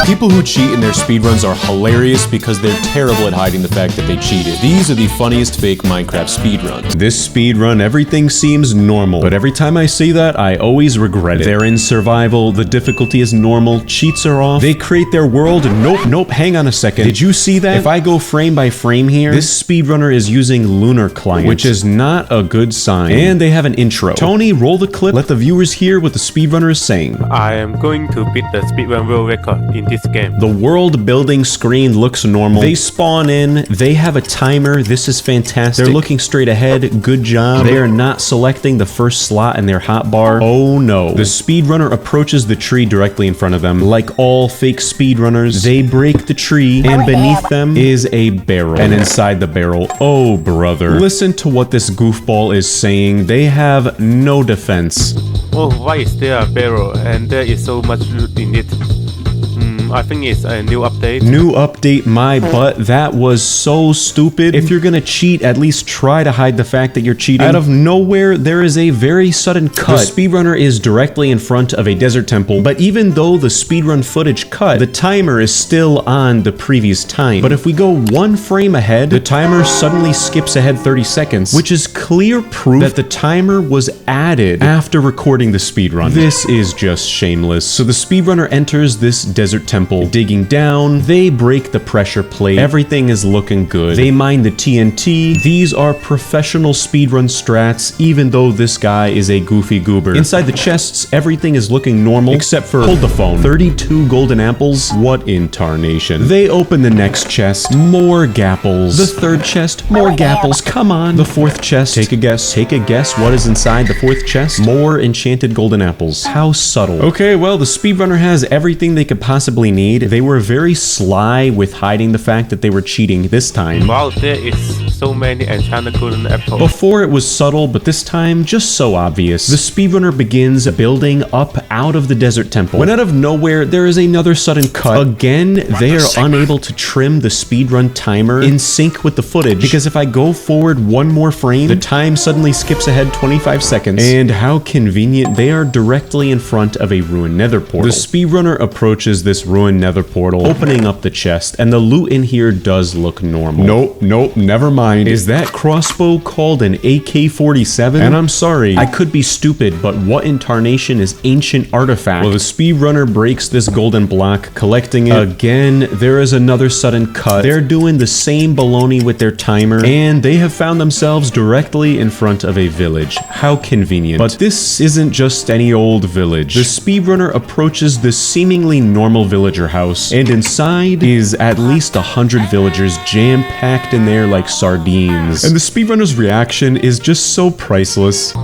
People who cheat in their speedruns are hilarious because they're terrible at hiding the fact that they cheated. These are the funniest fake Minecraft speedruns. This speedrun, everything seems normal, but every time I see that, I always regret it. They're in survival, the difficulty is normal, cheats are off, they create their world, nope, hang on a second. Did you see that? If I go frame by frame here, this speedrunner is using Lunar Client, which is not a good sign. And they have an intro. Tony, roll the clip, let the viewers hear what the speedrunner is saying. I am going to beat the speedrun world record in this game. The world building screen looks normal. They spawn in, they have a timer, this is fantastic. They're looking straight ahead, good job. They are not selecting the first slot in their hotbar. Oh no. The speedrunner approaches the tree directly in front of them. Like all fake speedrunners, they break the tree, and beneath them is a barrel. And inside the barrel, oh brother. Listen to what this goofball is saying. They have no defense. Oh, why is there a barrel and there is so much loot in it? I think it's a new update. New update, my butt. That was so stupid. If you're gonna cheat, at least try to hide the fact that you're cheating. Out of nowhere, there is a very sudden cut. The speedrunner is directly in front of a desert temple, but even though the speedrun footage cut, the timer is still on the previous time. But if we go one frame ahead, the timer suddenly skips ahead 30 seconds, which is clear proof that the timer was added after recording the speedrun. This is just shameless. So the speedrunner enters this desert temple, digging down, they break the pressure plate, everything is looking good. They mine the TNT. These are professional speedrun strats, even though this guy is a goofy goober. Inside the chests, everything is looking normal, except for, hold the phone, 32 golden apples? What in tarnation? They open the next chest, more gapples. The third chest, more gapples, come on. The fourth chest, take a guess what is inside the fourth chest? More enchanted golden apples. How subtle. Okay, well, the speedrunner has everything they could possibly need. They were very sly with hiding the fact that they were cheating this time. Wow, there is so many enchanted golden apples. Before it was subtle, but this time just so obvious. The speedrunner begins building up out of the desert temple, when out of nowhere there is another sudden cut. Again, they are unable to trim the speedrun timer in sync with the footage, because if I go forward one more frame, the time suddenly skips ahead 25 seconds. And how convenient, they are directly in front of a ruined nether portal. The speedrunner approaches this ruined nether portal, opening up the chest, and the loot in here does look normal. Nope, never mind. Is that crossbow called an AK-47? And I'm sorry, I could be stupid, but what in tarnation is ancient artifact? Well, the speedrunner breaks this golden block, collecting it. Again, there is another sudden cut. They're doing the same baloney with their timer, and they have found themselves directly in front of a village. How convenient. But this isn't just any old village. The speedrunner approaches this seemingly normal villager house, and inside is at least 100 villagers jam-packed in there like sardines. And the speedrunner's reaction is just so priceless.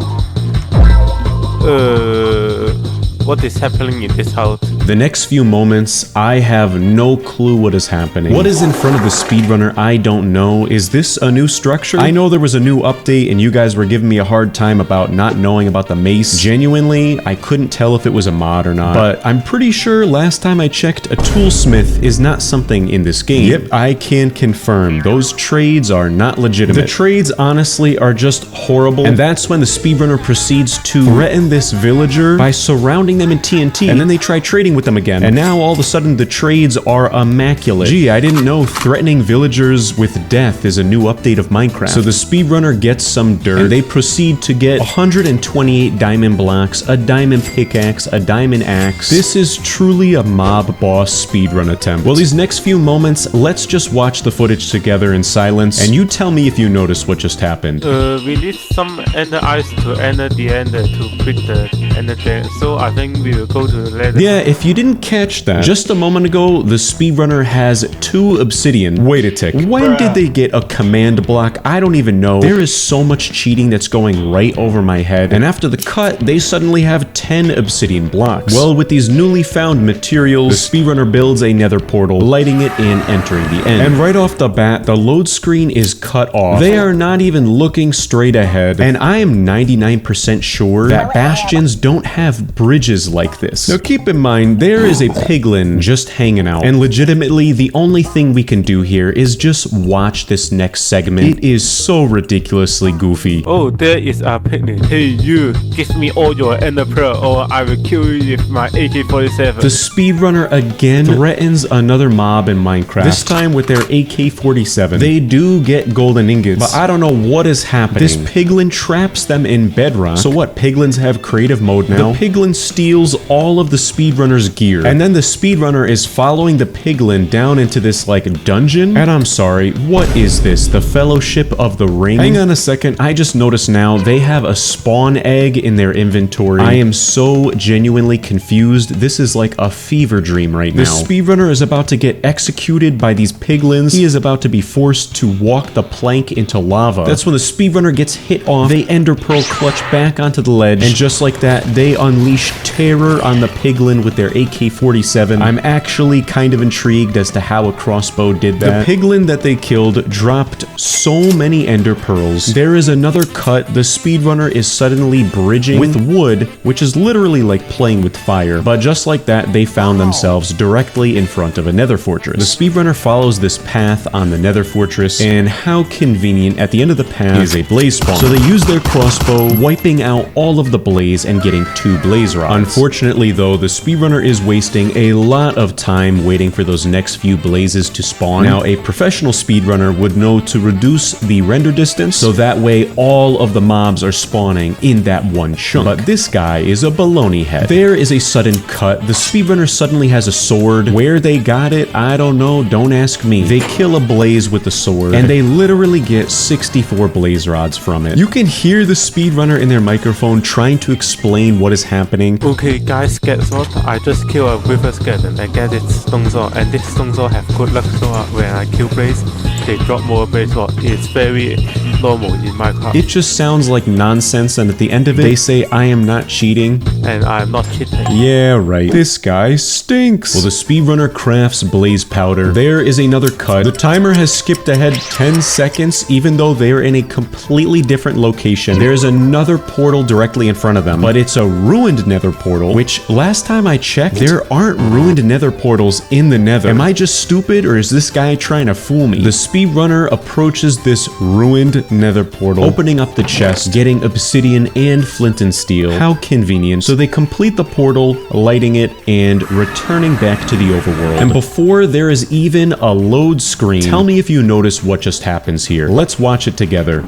What is happening in this house? The next few moments, I have no clue what is happening. What is in front of the speedrunner, I don't know. Is this a new structure? I know there was a new update and you guys were giving me a hard time about not knowing about the mace. Genuinely, I couldn't tell if it was a mod or not. But I'm pretty sure last time I checked, a toolsmith is not something in this game. Yep, I can confirm. Those trades are not legitimate. The trades, honestly, are just horrible. And that's when the speedrunner proceeds to threaten this villager by surrounding them in TNT, and then they try trading with them again. And now all of a sudden the trades are immaculate. Gee, I didn't know threatening villagers with death is a new update of Minecraft. So the speedrunner gets some dirt, and they proceed to get 128 diamond blocks, a diamond pickaxe, a diamond axe. This is truly a mob boss speedrun attempt. Well, these next few moments, let's just watch the footage together in silence, and you tell me if you notice what just happened. We need some ender eyes to enter the ender to quit the ender thing, so I think we will go to the ladder. Yeah, if you didn't catch that, just a moment ago, the speedrunner has 2 obsidian. Wait a tick. When did they get a command block? I don't even know. There is so much cheating that's going right over my head. And after the cut, they suddenly have 10 obsidian blocks. Well, with these newly found materials, the speedrunner builds a nether portal, lighting it and entering the end. And right off the bat, the load screen is cut off. They are not even looking straight ahead. And I am 99% sure that bastions don't have bridges is like this. Now keep in mind, there is a piglin just hanging out, and legitimately the only thing we can do here is just watch this next segment. It is so ridiculously goofy. Oh, there is a picnic. Hey, you, give me all your ender pearl or I will kill you with my AK-47. The speedrunner again threatens another mob in Minecraft, this time with their AK-47. They do get golden ingots, but I don't know what is happening. This piglin traps them in bedrock. So what, piglins have creative mode now? The piglin steals all of the speedrunner's gear, and then the speedrunner is following the piglin down into this like dungeon. And I'm sorry, what is this? The Fellowship of the Ring? Hang on a second, I just noticed now they have a spawn egg in their inventory. I am so genuinely confused. This is like a fever dream right now. The speedrunner is about to get executed by these piglins. He is about to be forced to walk the plank into lava. That's when the speedrunner gets hit off. They ender pearl clutch back onto the ledge, and just like that, they unleash terror on the piglin with their AK-47. I'm actually kind of intrigued as to how a crossbow did that. The piglin that they killed dropped so many ender pearls. There is another cut. The speedrunner is suddenly bridging with wood, which is literally like playing with fire. But just like that, they found themselves directly in front of a nether fortress. The speedrunner follows this path on the nether fortress, and how convenient, at the end of the path is a blaze spawn. So they use their crossbow, wiping out all of the blaze and getting 2 blaze rods. Unfortunately though, the speedrunner is wasting a lot of time waiting for those next few blazes to spawn. Now, a professional speedrunner would know to reduce the render distance, so that way all of the mobs are spawning in that one chunk. But this guy is a baloney head. There is a sudden cut. The speedrunner suddenly has a sword. Where they got it, I don't know, don't ask me. They kill a blaze with the sword, and they literally get 64 blaze rods from it. You can hear the speedrunner in their microphone trying to explain what is happening. Okay guys, guess what? I just killed a river skeleton and get its stone sword, and this stone sword have good luck, so when I kill blaze, they drop more blaze rod. It's very normal in Minecraft. It just sounds like nonsense, and at the end of it, they say, I am not cheating. And I'm not cheating. Yeah, right. This guy stinks. Well, the speedrunner crafts blaze powder. There is another cut. The timer has skipped ahead 10 seconds, even though they're in a completely different location. There's another portal directly in front of them, but it's a ruined nether portal, which last time I checked, there aren't ruined nether portals in the nether. Am I just stupid, or is this guy trying to fool me? The speedrunner approaches this ruined nether portal, opening up the chest, getting obsidian and flint and steel. How convenient. So they complete the portal, lighting it, and returning back to the overworld. And before there is even a load screen, tell me if you notice what just happens here. Let's watch it together.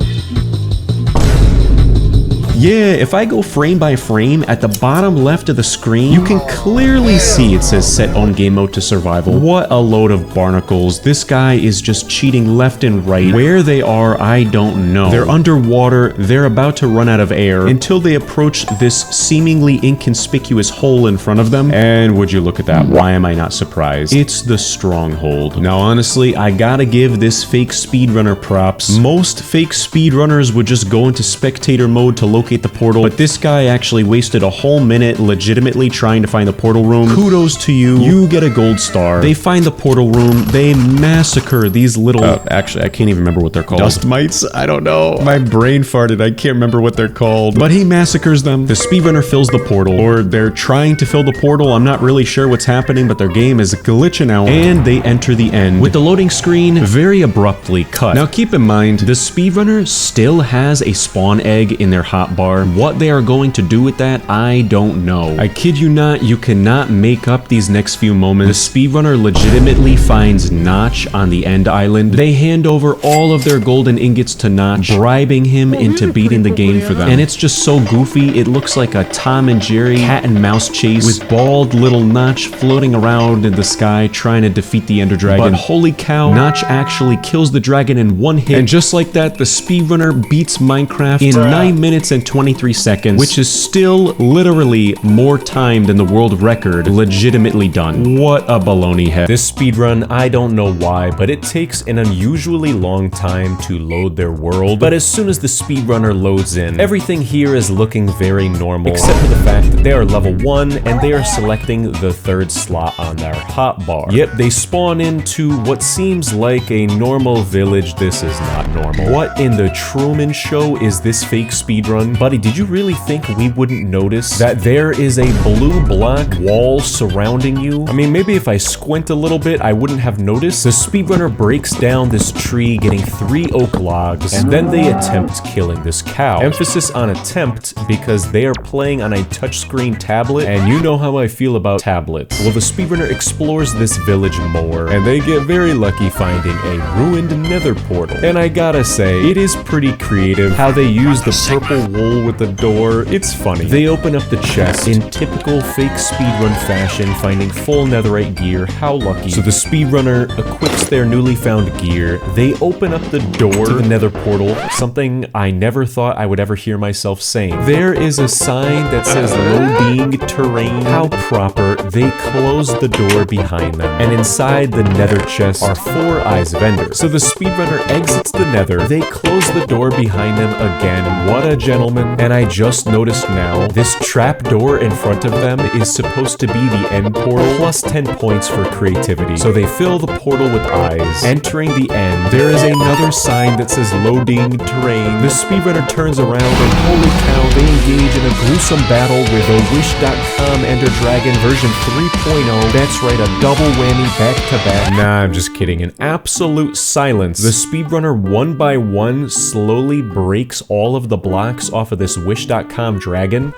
Yeah, if I go frame by frame, at the bottom left of the screen, you can clearly see it says set on game mode to survival. What a load of barnacles. This guy is just cheating left and right. Where they are, I don't know. They're underwater, they're about to run out of air, until they approach this seemingly inconspicuous hole in front of them. And would you look at that, why am I not surprised? It's the stronghold. Now honestly, I gotta give this fake speedrunner props. Most fake speedrunners would just go into spectator mode to locate the portal, but this guy actually wasted a whole minute legitimately trying to find the portal room. Kudos to you. You get a gold star. They find the portal room. They massacre these little... actually, I can't even remember what they're called. Dust mites? I don't know. My brain farted. I can't remember what they're called. But he massacres them. The speedrunner fills the portal, or they're trying to fill the portal. I'm not really sure what's happening, but their game is glitching out. And they enter the end with the loading screen very abruptly cut. Now keep in mind, the speedrunner still has a spawn egg in their hotbar. What they are going to do with that, I don't know. I kid you not, you cannot make up these next few moments. The speedrunner legitimately finds Notch on the end island. They hand over all of their golden ingots to Notch, bribing him into beating the game for them. And it's just so goofy, it looks like a Tom and Jerry cat and mouse chase with bald little Notch floating around in the sky trying to defeat the Ender Dragon. But holy cow, Notch actually kills the dragon in one hit. And just like that, the speedrunner beats Minecraft in 9 minutes and 23 seconds, which is still literally more time than the world record legitimately done. What a baloney head. This speedrun, I don't know why, but it takes an unusually long time to load their world. But as soon as the speedrunner loads in, everything here is looking very normal, except for the fact that they are level 1 and they are selecting the 3rd slot on their hotbar. Yep, they spawn into what seems like a normal village. This is not normal. What in the Truman Show is this fake speedrun? Buddy, did you really think we wouldn't notice that there is a blue-black wall surrounding you? I mean, maybe if I squint a little bit, I wouldn't have noticed. The speedrunner breaks down this tree, getting 3 oak logs, and then they attempt killing this cow. Emphasis on attempt because they are playing on a touchscreen tablet, and you know how I feel about tablets. Well, the speedrunner explores this village more, and they get very lucky finding a ruined nether portal. And I gotta say, it is pretty creative how they use the purple wool with the door. It's funny. They open up the chest in typical fake speedrun fashion, finding full netherite gear. How lucky. So the speedrunner equips their newly found gear. They open up the door to the nether portal, something I never thought I would ever hear myself saying. There is a sign that says loading terrain. How proper. They close the door behind them, and inside the nether chest are 4 eyes of ender. So the speedrunner exits the nether. They close the door behind them again. What a gentleman. And I just noticed now, this trap door in front of them is supposed to be the end portal, plus 10 points for creativity. So they fill the portal with eyes. Entering the end, there is another sign that says loading terrain. The speedrunner turns around and holy cow, they engage in a gruesome battle with a Wish.com Ender Dragon version 3.0. That's right, a double whammy back to back. Nah, I'm just kidding. An absolute silence. The speedrunner one by one slowly breaks all of the blocks off of this Wish.com dragon.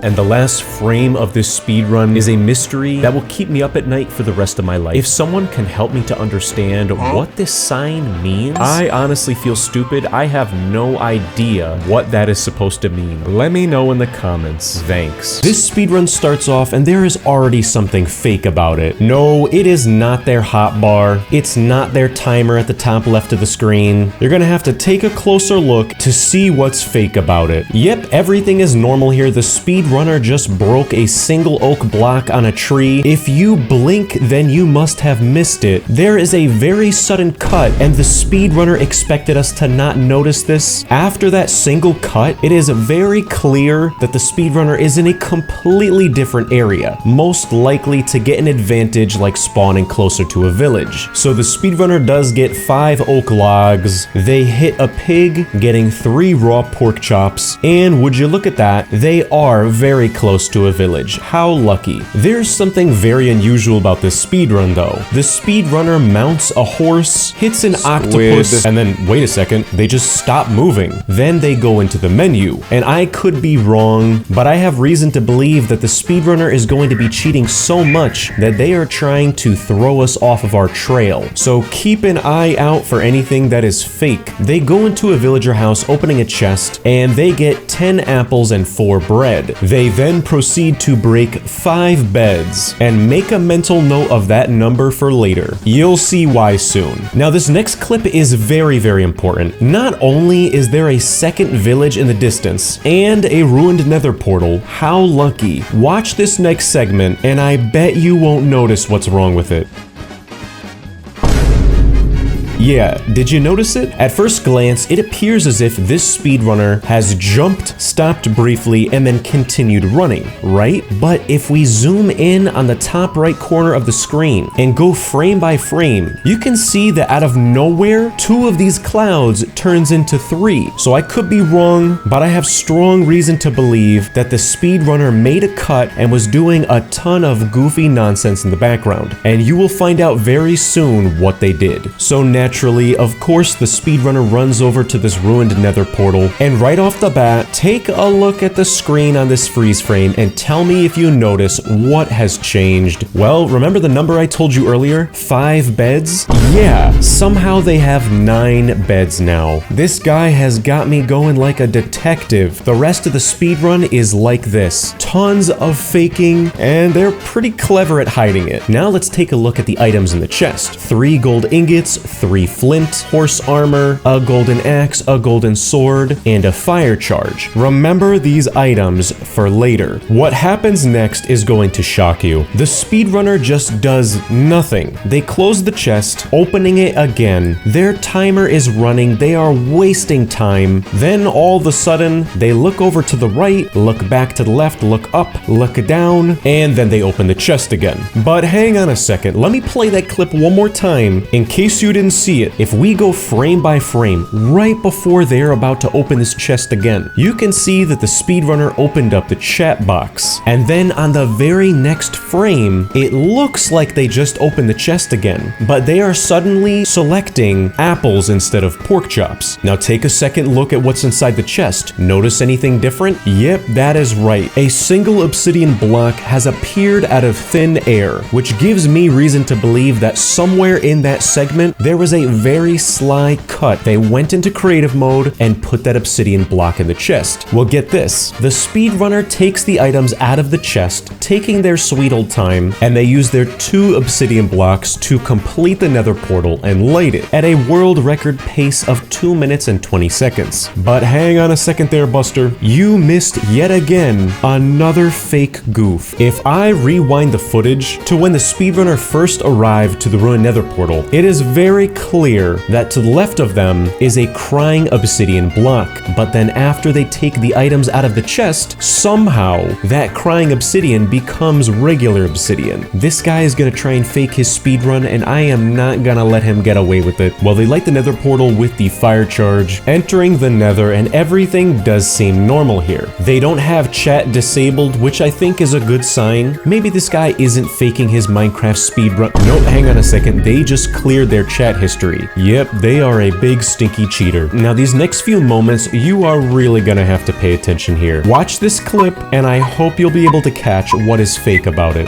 And the last frame of this speedrun is a mystery that will keep me up at night for the rest of my life. If someone can help me to understand what this sign means, I honestly feel stupid. I have no idea what that is supposed to mean. Let me know in the comments. Thanks. This speedrun starts off and there is already something fake about it. No, it is not their hotbar. It's not their timer at the top left of the screen. You're gonna have to take a closer look to see what's fake about it. Yep, everything is normal here. The speedrunner just broke a single oak block on a tree. If you blink, then you must have missed it. There is a very sudden cut, and the speedrunner expected us to not notice this. After that single cut, it is very clear that the speedrunner is in a completely different area, most likely to get an advantage like spawning closer to a village. So the speedrunner does get 5 oak logs. They hit a pig, getting 3 raw pork chops, and would you look at that, they are very close to a village. How lucky. There's something very unusual about this speedrun though. The speedrunner mounts a horse, hits an octopus, and then wait a second, they just stop moving. Then they go into the menu. And I could be wrong, but I have reason to believe that the speedrunner is going to be cheating so much that they are trying to throw us off of our trail. So keep an eye out for anything that is fake. They go into a villager house opening a chest, and they get 10 apples and 4 bread. They then proceed to break 5 beds, and make a mental note of that number for later. You'll see why soon. Now this next clip is very, very important. Not only is there a second village in the distance, and a ruined nether portal, how lucky. Watch this next segment, and I bet you won't notice what's wrong with it. Yeah, did you notice it? At first glance, it appears as if this speedrunner has jumped, stopped briefly, and then continued running, right? But if we zoom in on the top right corner of the screen and go frame by frame, you can see that out of nowhere, 2 of these clouds turns into 3. So I could be wrong, but I have strong reason to believe that the speedrunner made a cut and was doing a ton of goofy nonsense in the background. And you will find out very soon what they did. So naturally, of course, the speedrunner runs over to this ruined nether portal, and right off the bat, take a look at the screen on this freeze frame and tell me if you notice what has changed. Well, remember the number I told you earlier? 5 beds? Yeah, somehow they have 9 beds now. This guy has got me going like a detective. The rest of the speedrun is like this. Tons of faking, and they're pretty clever at hiding it. Now let's take a look at the items in the chest. 3 gold ingots, 3 flint, horse armor, a golden axe, a golden sword, and a fire charge. Remember these items for later. What happens next is going to shock you. The speedrunner just does nothing. They close the chest, open opening it again. Their timer is running, they are wasting time. Then all of a sudden, they look over to the right, look back to the left, look up, look down, and then they open the chest again. But hang on a second, let me play that clip one more time in case you didn't see it. If we go frame by frame, right before they're about to open this chest again, you can see that the speedrunner opened up the chat box. And then on the very next frame, it looks like they just opened the chest again, but they are suddenly selecting apples instead of pork chops. Now take a second look at what's inside the chest. Notice anything different? Yep, that is right. A single obsidian block has appeared out of thin air, which gives me reason to believe that somewhere in that segment, there was a very sly cut. They went into creative mode and put that obsidian block in the chest. Well, get this. The speedrunner takes the items out of the chest, taking their sweet old time, and they use their 2 obsidian blocks to complete the nether portal and light it at a world record pace of 2 minutes and 20 seconds. But hang on a second there, Buster. You missed yet again another fake goof. If I rewind the footage to when the speedrunner first arrived to the ruined nether portal, it is very clear that to the left of them is a crying obsidian block. But then after they take the items out of the chest, somehow that crying obsidian becomes regular obsidian. This guy is gonna try and fake his speedrun, and I am not gonna let him get away with it. Well, they light the nether portal with the fire charge, entering the nether, and everything does seem normal here. They don't have chat disabled, which I think is a good sign. Maybe this guy isn't faking his Minecraft speedrun. Nope, hang on a second. They just cleared their chat history. Yep, they are a big stinky cheater. Now, these next few moments, you are really gonna have to pay attention here. Watch this clip, and I hope you'll be able to catch what is fake about it.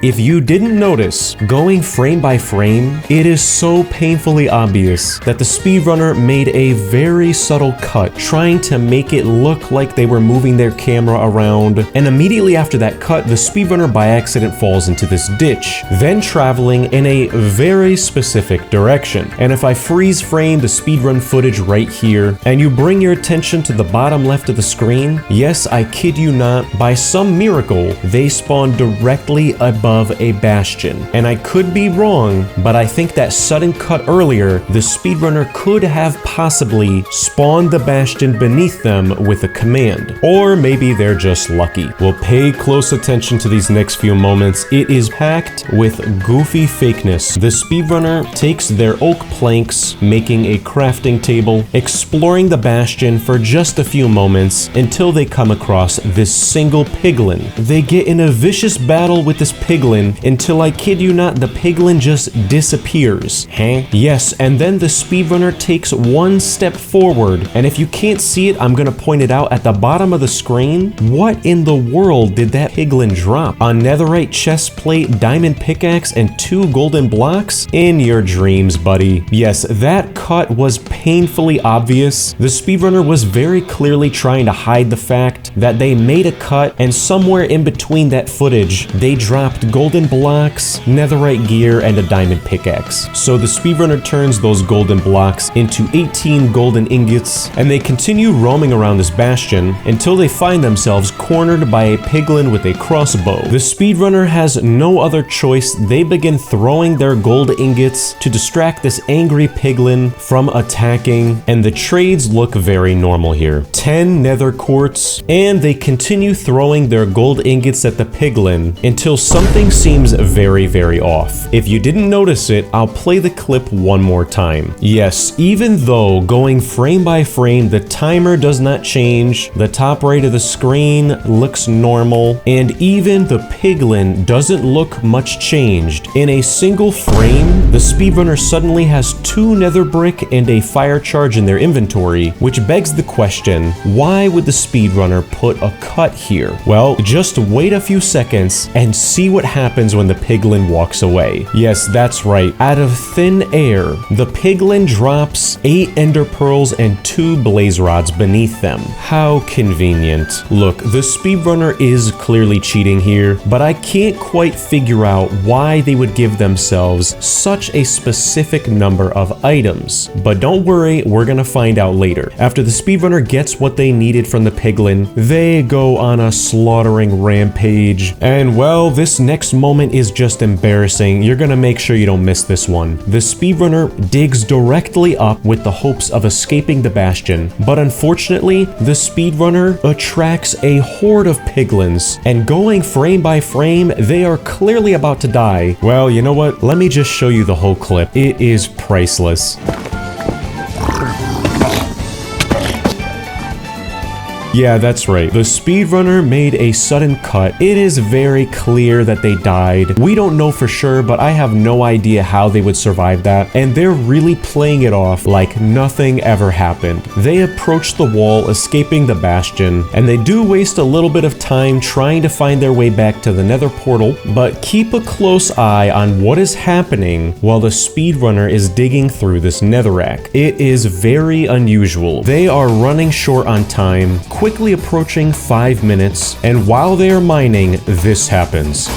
If you didn't notice, going frame by frame, it is so painfully obvious that the speedrunner made a very subtle cut, trying to make it look like they were moving their camera around, and immediately after that cut, the speedrunner by accident falls into this ditch, then traveling in a very specific direction. And if I freeze frame the speedrun footage right here, and you bring your attention to the bottom left of the screen, yes, I kid you not, by some miracle, they spawn directly above a bastion. And I could be wrong, but I think that sudden cut earlier, the speedrunner could have possibly spawned the bastion beneath them with a command. Or maybe they're just lucky. Well, pay close attention to these next few moments. It is packed with goofy fakeness. The speedrunner takes their oak planks, making a crafting table, exploring the bastion for just a few moments until they come across this single piglin. They get in a vicious battle with this piglin until, I kid you not, the piglin just disappears. Huh? Yes, and then the speedrunner takes one step forward, and if you can't see it, I'm gonna point it out at the bottom of the screen. What in the world did that piglin drop? A netherite chest plate, diamond pickaxe, and 2 golden blocks? In your dreams, buddy. Yes, that cut was painfully obvious. The speedrunner was very clearly trying to hide the fact that they made a cut, and somewhere in between that footage, they dropped golden blocks, netherite gear, and a diamond pickaxe. So the speedrunner turns those golden blocks into 18 golden ingots, and they continue roaming around this bastion until they find themselves cornered by a piglin with a crossbow. The speedrunner has no other choice. They begin throwing their gold ingots to distract this angry piglin from attacking, and the trades look very normal here. 10 nether quartz, and they continue throwing their gold ingots at the piglin until something seems very, very off. If you didn't notice it, I'll play the clip one more time. Yes, even though going frame by frame, the timer does not change, the top right of the screen looks normal, and even the piglin doesn't look much changed. In a single frame, the speedrunner suddenly has 2 nether brick and a fire charge in their inventory, which begs the question, why would the speedrunner put a cut here? Well, just wait a few seconds and see what happens when the piglin walks away. Yes, that's right. Out of thin air, the piglin drops 8 ender pearls and 2 blaze rods beneath them. How convenient. Look, the speedrunner is clearly cheating here, but I can't quite figure out why they would give themselves such a specific number of items. But don't worry, we're gonna find out later. After the speedrunner gets what they needed from the piglin, they go on a slaughtering rampage. And well, this next next moment is just embarrassing. You're gonna make sure you don't miss this one. The speedrunner digs directly up with the hopes of escaping the bastion, but unfortunately, the speedrunner attracts a horde of piglins, and going frame by frame, they are clearly about to die. Well, you know what? Let me just show you the whole clip. It is priceless. Yeah, that's right. The speedrunner made a sudden cut. It is very clear that they died. We don't know for sure, but I have no idea how they would survive that. And they're really playing it off like nothing ever happened. They approach the wall, escaping the bastion, and they do waste a little bit of time trying to find their way back to the nether portal, but keep a close eye on what is happening while the speedrunner is digging through this netherrack. It is very unusual. They are running short on time, quickly approaching 5 minutes, and while they are mining, this happens.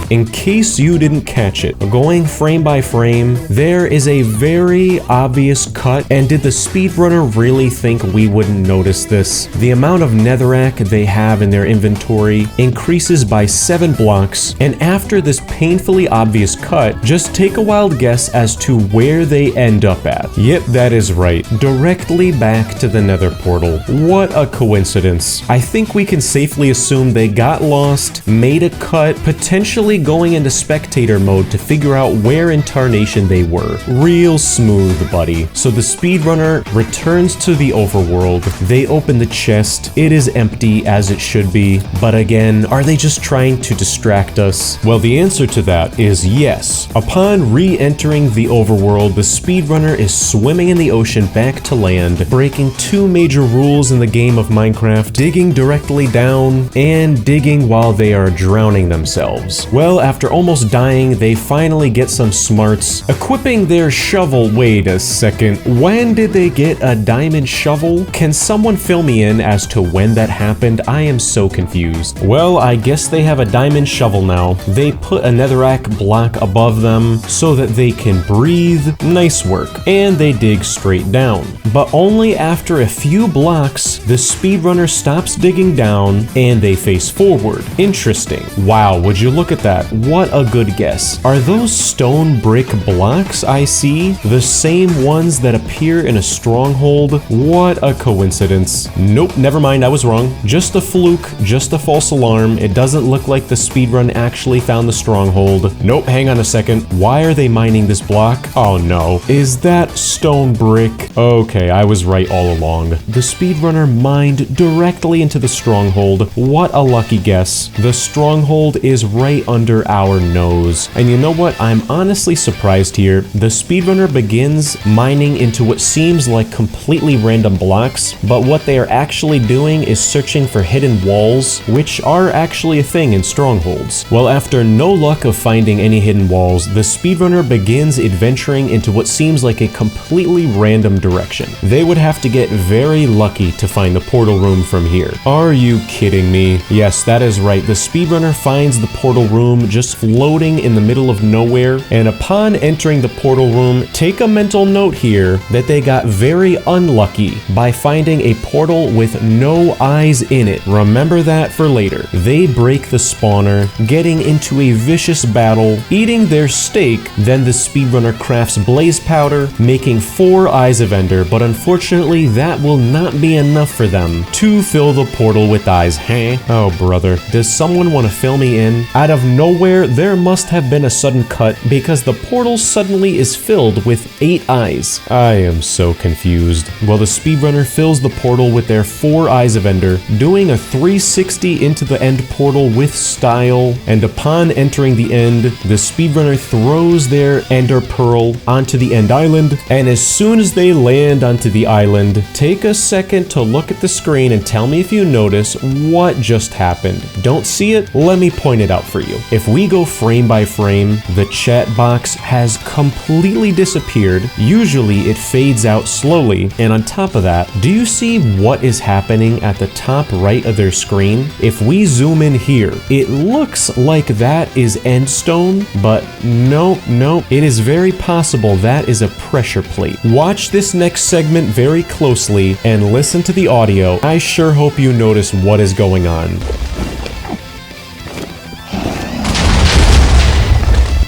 In case you didn't catch it, going frame by frame, there is a very obvious cut, and did the speedrunner really think we wouldn't notice this? The amount of netherrack they have in their inventory increases by 7 blocks, and after this painfully obvious cut, just take a wild guess as to where they end up at. Yep, that is right, directly back to the nether portal. What a coincidence. I think we can safely assume they got lost, made a cut, potentially going into spectator mode to figure out where in tarnation they were. Real smooth, buddy. So the speedrunner returns to the overworld. They open the chest. It is empty, as it should be. But again, are they just trying to distract us? Well, the answer to that is yes. Upon re-entering the overworld, the speedrunner is swimming in the ocean back to land, breaking 2 major rules in the game of Minecraft: digging directly down and digging while they are drowning themselves. Well, after almost dying, they finally get some smarts, equipping their shovel. Wait a second, when did they get a diamond shovel? Can someone fill me in as to when that happened? I am so confused. Well, I guess they have a diamond shovel now. They put a netherrack block above them so that they can breathe. Nice work. And they dig straight down. But only after a few blocks, the speedrunner stops digging down and they face forward. Interesting. Wow, would you look at that? What a good guess. Are those stone brick blocks I see the same ones that appear in a stronghold? What a coincidence. Nope, never mind, I was wrong. Just a fluke, just a false alarm. It doesn't look like the speedrun actually found the stronghold. Nope, hang on a second. Why are they mining this block? Oh no. Is that stone brick? Okay, I was right all along. The speedrunner mined directly into the stronghold. What a lucky guess. The stronghold is right under our nose. And you know what? I'm honestly surprised here. The speedrunner begins mining into what seems like completely random blocks, but what they are actually doing is searching for hidden walls, which are actually a thing in strongholds. Well, after no luck of finding any hidden walls, the speedrunner begins adventuring into what seems like a completely random direction. They would have to get very lucky to find the portal room from here. Are you kidding me? Yes, that is right. The speedrunner finds the portal room just floating in the middle of nowhere, and upon entering the portal room, take a mental note here that they got very unlucky by finding a portal with no eyes in it. Remember that for later. They break the spawner, getting into a vicious battle, eating their steak. Then the speedrunner crafts blaze powder, making 4 eyes of ender, but unfortunately that will not be enough for them to fill the portal with eyes. Huh? Oh brother, does someone want to fill me in? Out of nowhere, there must have been a sudden cut because the portal suddenly is filled with 8 eyes. I am so confused. Well, the speedrunner fills the portal with their 4 eyes of ender, doing a 360 into the end portal with style, and upon entering the end, the speedrunner throws their ender pearl onto the end island, and as soon as they land onto the island, take a second to look at the screen and tell me if you notice what just happened. Don't see it? Let me point it out for you. If we go frame by frame, the chat box has completely disappeared. Usually it fades out slowly, and on top of that, do you see what is happening at the top right of their screen? If we zoom in here, it looks like that is endstone, but no, it is very possible that is a pressure plate. Watch this next segment very closely and listen to the audio. I sure hope you notice what is going on.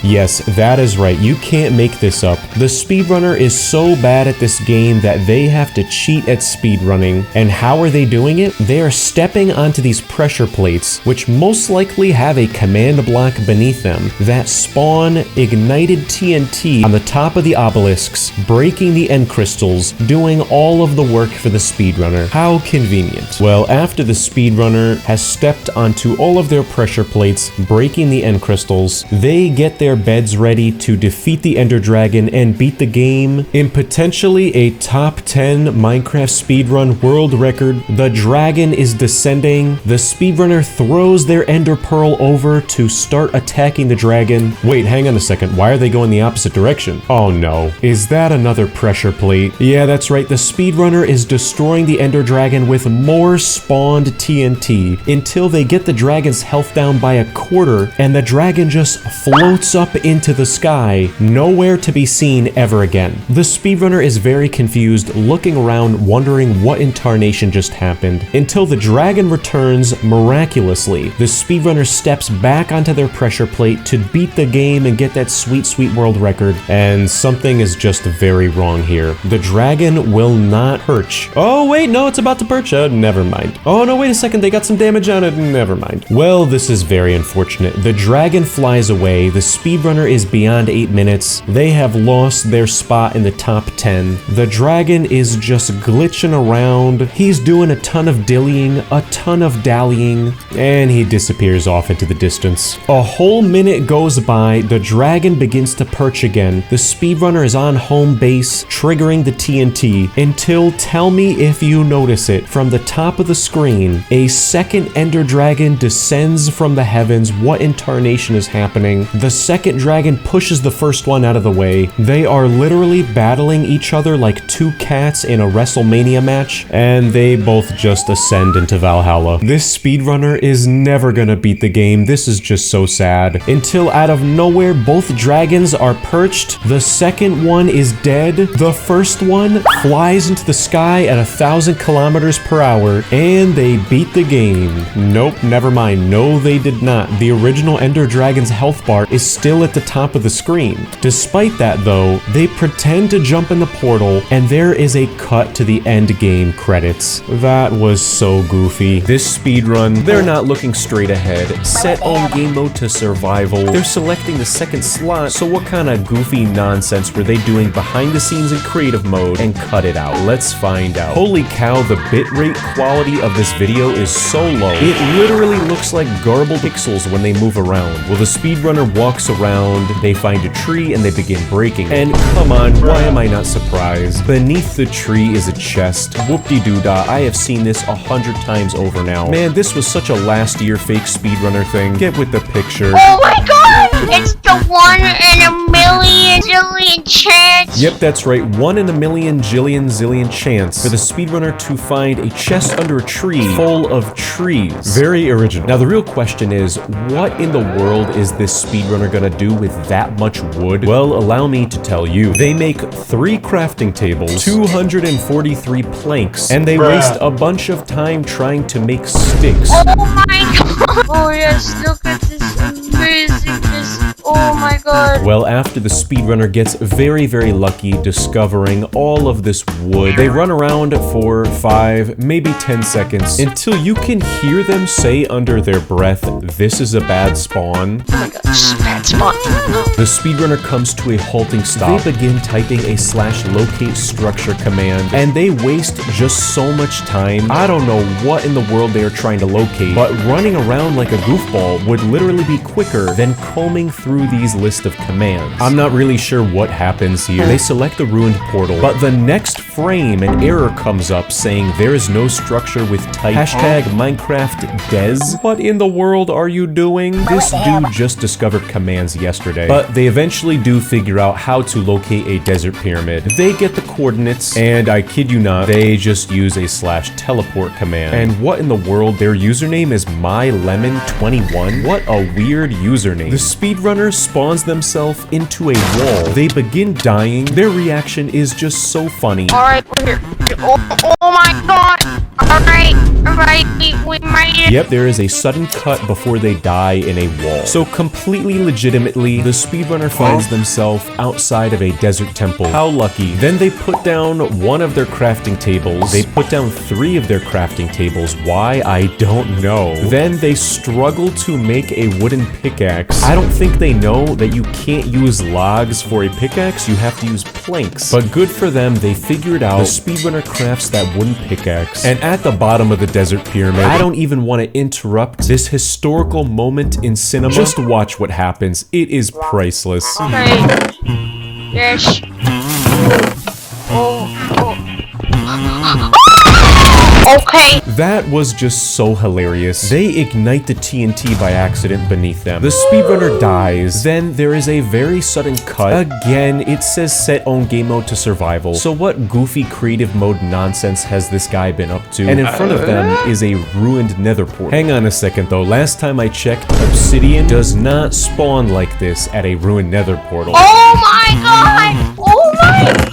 Yes, that is right. You can't make this up. The speedrunner is so bad at this game that they have to cheat at speedrunning. And how are they doing it? They are stepping onto these pressure plates, which most likely have a command block beneath them that spawn ignited TNT on the top of the obelisks, breaking the end crystals, doing all of the work for the speedrunner. How convenient. Well, after the speedrunner has stepped onto all of their pressure plates, breaking the end crystals, they get their beds ready to defeat the Ender Dragon and beat the game in potentially a top 10 Minecraft speedrun world record. The dragon is descending. The speedrunner throws their Ender Pearl over to start attacking the dragon. Wait, hang on a second. Why are they going the opposite direction? Oh no. Is that another pressure plate? Yeah, that's right. The speedrunner is destroying the Ender Dragon with more spawned TNT until they get the dragon's health down by a quarter, and the dragon just floats up into the sky, nowhere to be seen ever again. The speedrunner is very confused, looking around, wondering what in tarnation just happened, until the dragon returns miraculously. The speedrunner steps back onto their pressure plate to beat the game and get that sweet, sweet world record, and something is just very wrong here. The dragon will not perch. Oh wait, no, it's about to perch. Never mind. Oh no, wait a second, they got some damage on it. Never mind. Well, this is very unfortunate. The dragon flies away. The speedrunner is beyond 8 minutes. They have lost their spot in the top 10. The dragon is just glitching around. He's doing a ton of dillying, a ton of dallying, and he disappears off into the distance. A whole minute goes by. The dragon begins to perch again. The speedrunner is on home base, triggering the TNT, until, tell me if you notice it, from the top of the screen, a second Ender Dragon descends from the heavens. What in tarnation is happening? The second dragon pushes the first one out of the way. They are literally battling each other like two cats in a WrestleMania match, and they both just ascend into Valhalla. This speedrunner is never gonna beat the game. This is just so sad. Until out of nowhere, both dragons are perched. The second one is dead. The first one flies into the sky at 1,000 kilometers per hour, and they beat the game. Nope, never mind. No, they did not. The original Ender Dragon's health bar is still at the top of the screen. Despite that though, they pretend to jump in the portal, and there is a cut to the end game credits. That was so goofy. This speedrun, they're not looking straight ahead. Set on game mode to survival. They're selecting the second slot, so what kind of goofy nonsense were they doing behind the scenes in creative mode and cut it out? Let's find out. Holy cow, the bitrate quality of this video is so low. It literally looks like garbled pixels when they move around. Well, the speedrunner walks around, they find a tree, and they begin breaking. And come on, why am I not surprised? Beneath the tree is a chest. Whoop-de-doo-dah, I have seen this 100 times over now. Man, this was such a last year fake speedrunner thing. Get with the picture. Oh my god! It's the 1 in a million zillion chance! Yep, that's right. 1 in a million jillion zillion chance for the speedrunner to find a chest under a tree full of trees. Very original. Now the real question is, what in the world is this speedrunner gonna do with that much wood? Well, allow me to tell you. They make 3 crafting tables, 243 planks, and they waste a bunch of time trying to make sticks. Oh my god! Oh yes, look at this amazingness! Oh my god! Well, after the speedrunner gets very, very lucky discovering all of this wood, they run around for 5, maybe 10 seconds until you can hear them say under their breath, "This is a bad spawn." Oh my god, That's fun. The speedrunner comes to a halting stop. They begin typing a /locate structure command, and they waste just so much time. I don't know what in the world they are trying to locate, but running around like a goofball would literally be quicker than combing through these list of commands. I'm not really sure what happens here. They select the ruined portal, but the next frame an error comes up saying there is no structure with type #MinecraftDes. What in the world are you doing? This dude just discovered commands yesterday, but they eventually do figure out how to locate a desert pyramid. They get the coordinates, and I kid you not, they just use a /teleport command. And what in the world? Their username is mylemon21? What a weird username. The speedrunner spawns themselves into a wall. They begin dying. Their reaction is just so funny. Alright, we're here. Oh my god! Alright, we made it. Yep, there is a sudden cut before they die in a wall. So completely legitimately, the speedrunner finds themselves outside of a desert temple. How lucky. Then they put down one of their crafting tables. They put down 3 of their crafting tables. Why? I don't know. Then they struggle to make a wooden pickaxe. I don't think they know that you can't use logs for a pickaxe. You have to use planks. But good for them, they figured out. The speedrunner crafts that wooden pickaxe. And at the bottom of the desert pyramid, I don't even want to interrupt this historical moment in cinema. Just watch what happens. It is priceless. Okay. Yes. Oh. Okay. That was just so hilarious. They ignite the TNT by accident beneath them. The speedrunner dies. Then there is a very sudden cut. Again, it says set on game mode to survival. So what goofy creative mode nonsense has this guy been up to? And in front of them is a ruined nether portal. Hang on a second though. Last time I checked, obsidian does not spawn like this at a ruined nether portal. Oh my god! Oh my god!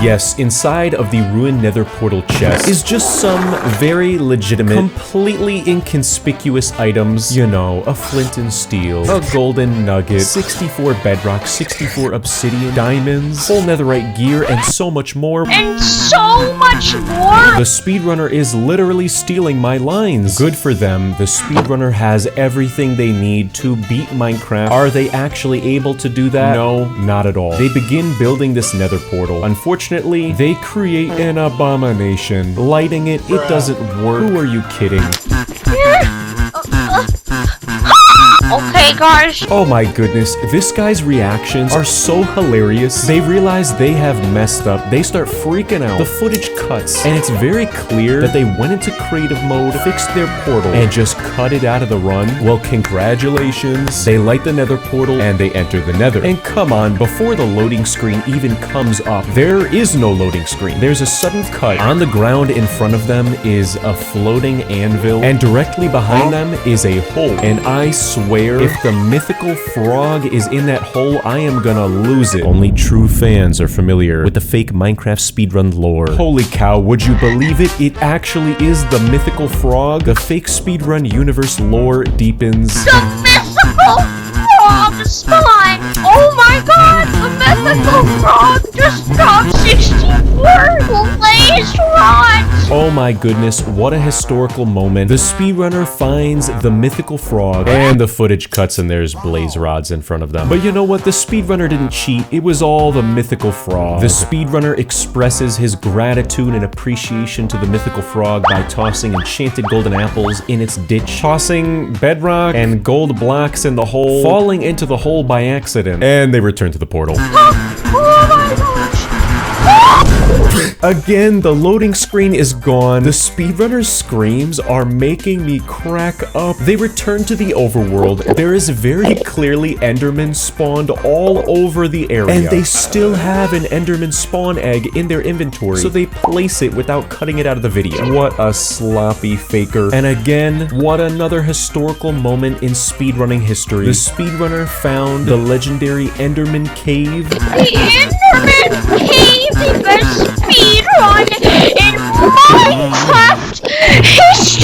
Yes, inside of the ruined nether portal chest is just some very legitimate, completely inconspicuous items. You know, a flint and steel, a golden nugget, 64 bedrock, 64 obsidian, diamonds, full netherite gear, and so much more. And so much more! The speedrunner is literally stealing my lines. Good for them. The speedrunner has everything they need to beat Minecraft. Are they actually able to do that? No, not at all. They begin building this nether portal. Unfortunately, they create an abomination. Lighting it doesn't work. Who are you kidding? Okay, guys. Oh my goodness, this guy's reactions are so hilarious. They realize they have messed up. They start freaking out. The footage cuts, and it's very clear that they went into creative mode, fixed their portal, and just cut it out of the run. Well, congratulations. They light the nether portal, and they enter the nether. And come on, before the loading screen even comes up, there is no loading screen. There's a sudden cut. On the ground in front of them is a floating anvil, and directly behind them is a hole. And I swear, if the mythical frog is in that hole, I am gonna lose it. Only true fans are familiar with the fake Minecraft speedrun lore. Holy cow, would you believe it? It actually is the mythical frog. The fake speedrun universe lore deepens. The mythical frog spawn! Oh my god! The mythical frog just dropped 64 blaze rods! Oh my goodness, what a historical moment. The speedrunner finds the mythical frog, and the footage cuts and there's blaze rods in front of them. But you know what? The speedrunner didn't cheat. It was all the mythical frog. The speedrunner expresses his gratitude and appreciation to the mythical frog by tossing enchanted golden apples in its ditch, tossing bedrock and gold blocks in the hole, falling into the hole by accident, and they return to the portal. Oh my gosh! Again, the loading screen is gone. The speedrunner's screams are making me crack up. They return to the overworld. There is very clearly Enderman spawned all over the area. And they still have an Enderman spawn egg in their inventory, so they place it without cutting it out of the video. What a sloppy faker. And again, what another historical moment in speedrunning history. The speedrunner found the legendary Enderman cave. The Enderman cave! The best speedrun in Minecraft history!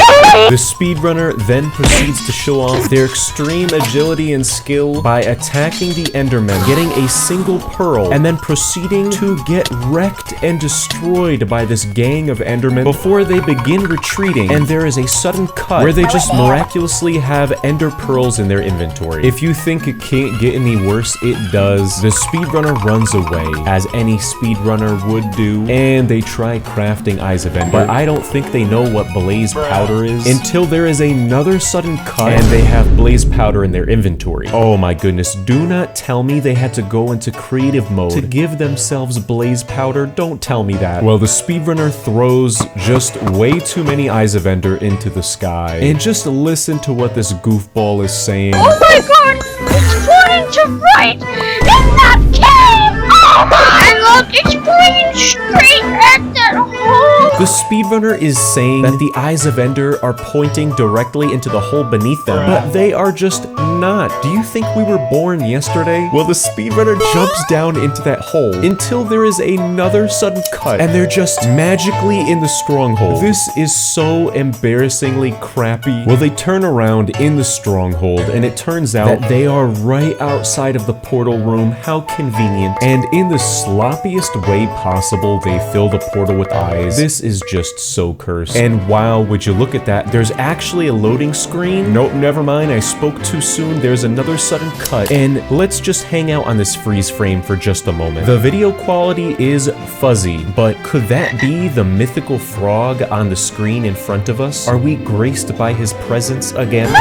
The speedrunner then proceeds to show off their extreme agility and skill by attacking the Endermen, getting a single pearl, and then proceeding to get wrecked and destroyed by this gang of Endermen before they begin retreating, and there is a sudden cut where they just miraculously have Ender pearls in their inventory. If you think it can't get any worse, it does. The speedrunner runs away, as any speedrunner would do, and they try crafting Eyes of Ender, but I don't think they know what blaze powder is until there is another sudden cut and they have blaze powder in their inventory. Oh my goodness, do not tell me they had to go into creative mode to give themselves blaze powder. Don't tell me that. Well, the speedrunner throws just way too many Eyes of Ender into the sky, and just listen to what this goofball is saying. Oh my god, it's pointing to right in that cave! Oh my, look, it's pointing straight at that hole! The speedrunner is saying that the Eyes of Ender are pointing directly into the hole beneath them, but they are just not. Do you think we were born yesterday? Well, the speedrunner jumps down into that hole until there is another sudden cut, and they're just magically in the stronghold. This is so embarrassingly crappy. Well, they turn around in the stronghold, and it turns out that they are right outside of the portal room. How convenient. And in the sloppiest way possible, they fill the portal with eyes. This is just so cursed. And wow, would you look at that, there's actually a loading screen. Nope, never mind, I spoke too soon. There's another sudden cut, and let's just hang out on this freeze frame for just a moment. The video quality is fuzzy, but could that be the mythical frog on the screen in front of us? Are we graced by his presence again?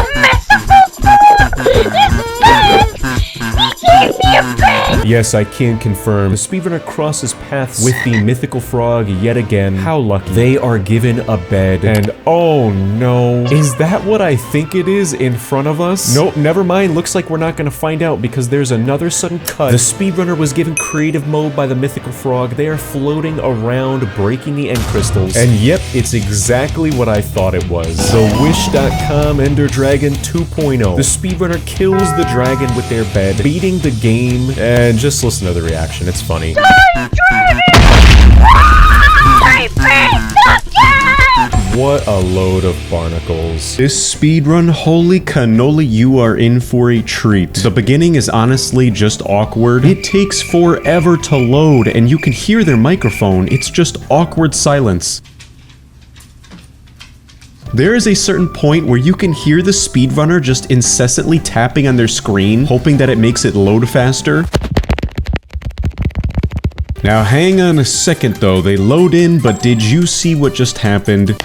Yes, I can confirm. The speedrunner crosses paths with the mythical frog yet again. How lucky. They are given a bed, and oh no. Is that what I think it is in front of us? Nope, never mind. Looks like we're not gonna find out because there's another sudden cut. The speedrunner was given creative mode by the mythical frog. They are floating around, breaking the end crystals. And yep, it's exactly what I thought it was. The Wish.com Ender Dragon 2.0. The speedrunner kills the dragon with their bed, beating the game, and just listen to the reaction, it's funny. What a load of barnacles. This speedrun, holy cannoli, you are in for a treat. The beginning is honestly just awkward. It takes forever to load, and you can hear their microphone. It's just awkward silence. There is a certain point where you can hear the speedrunner just incessantly tapping on their screen, hoping that it makes it load faster. Now hang on a second though, they load in, but did you see what just happened?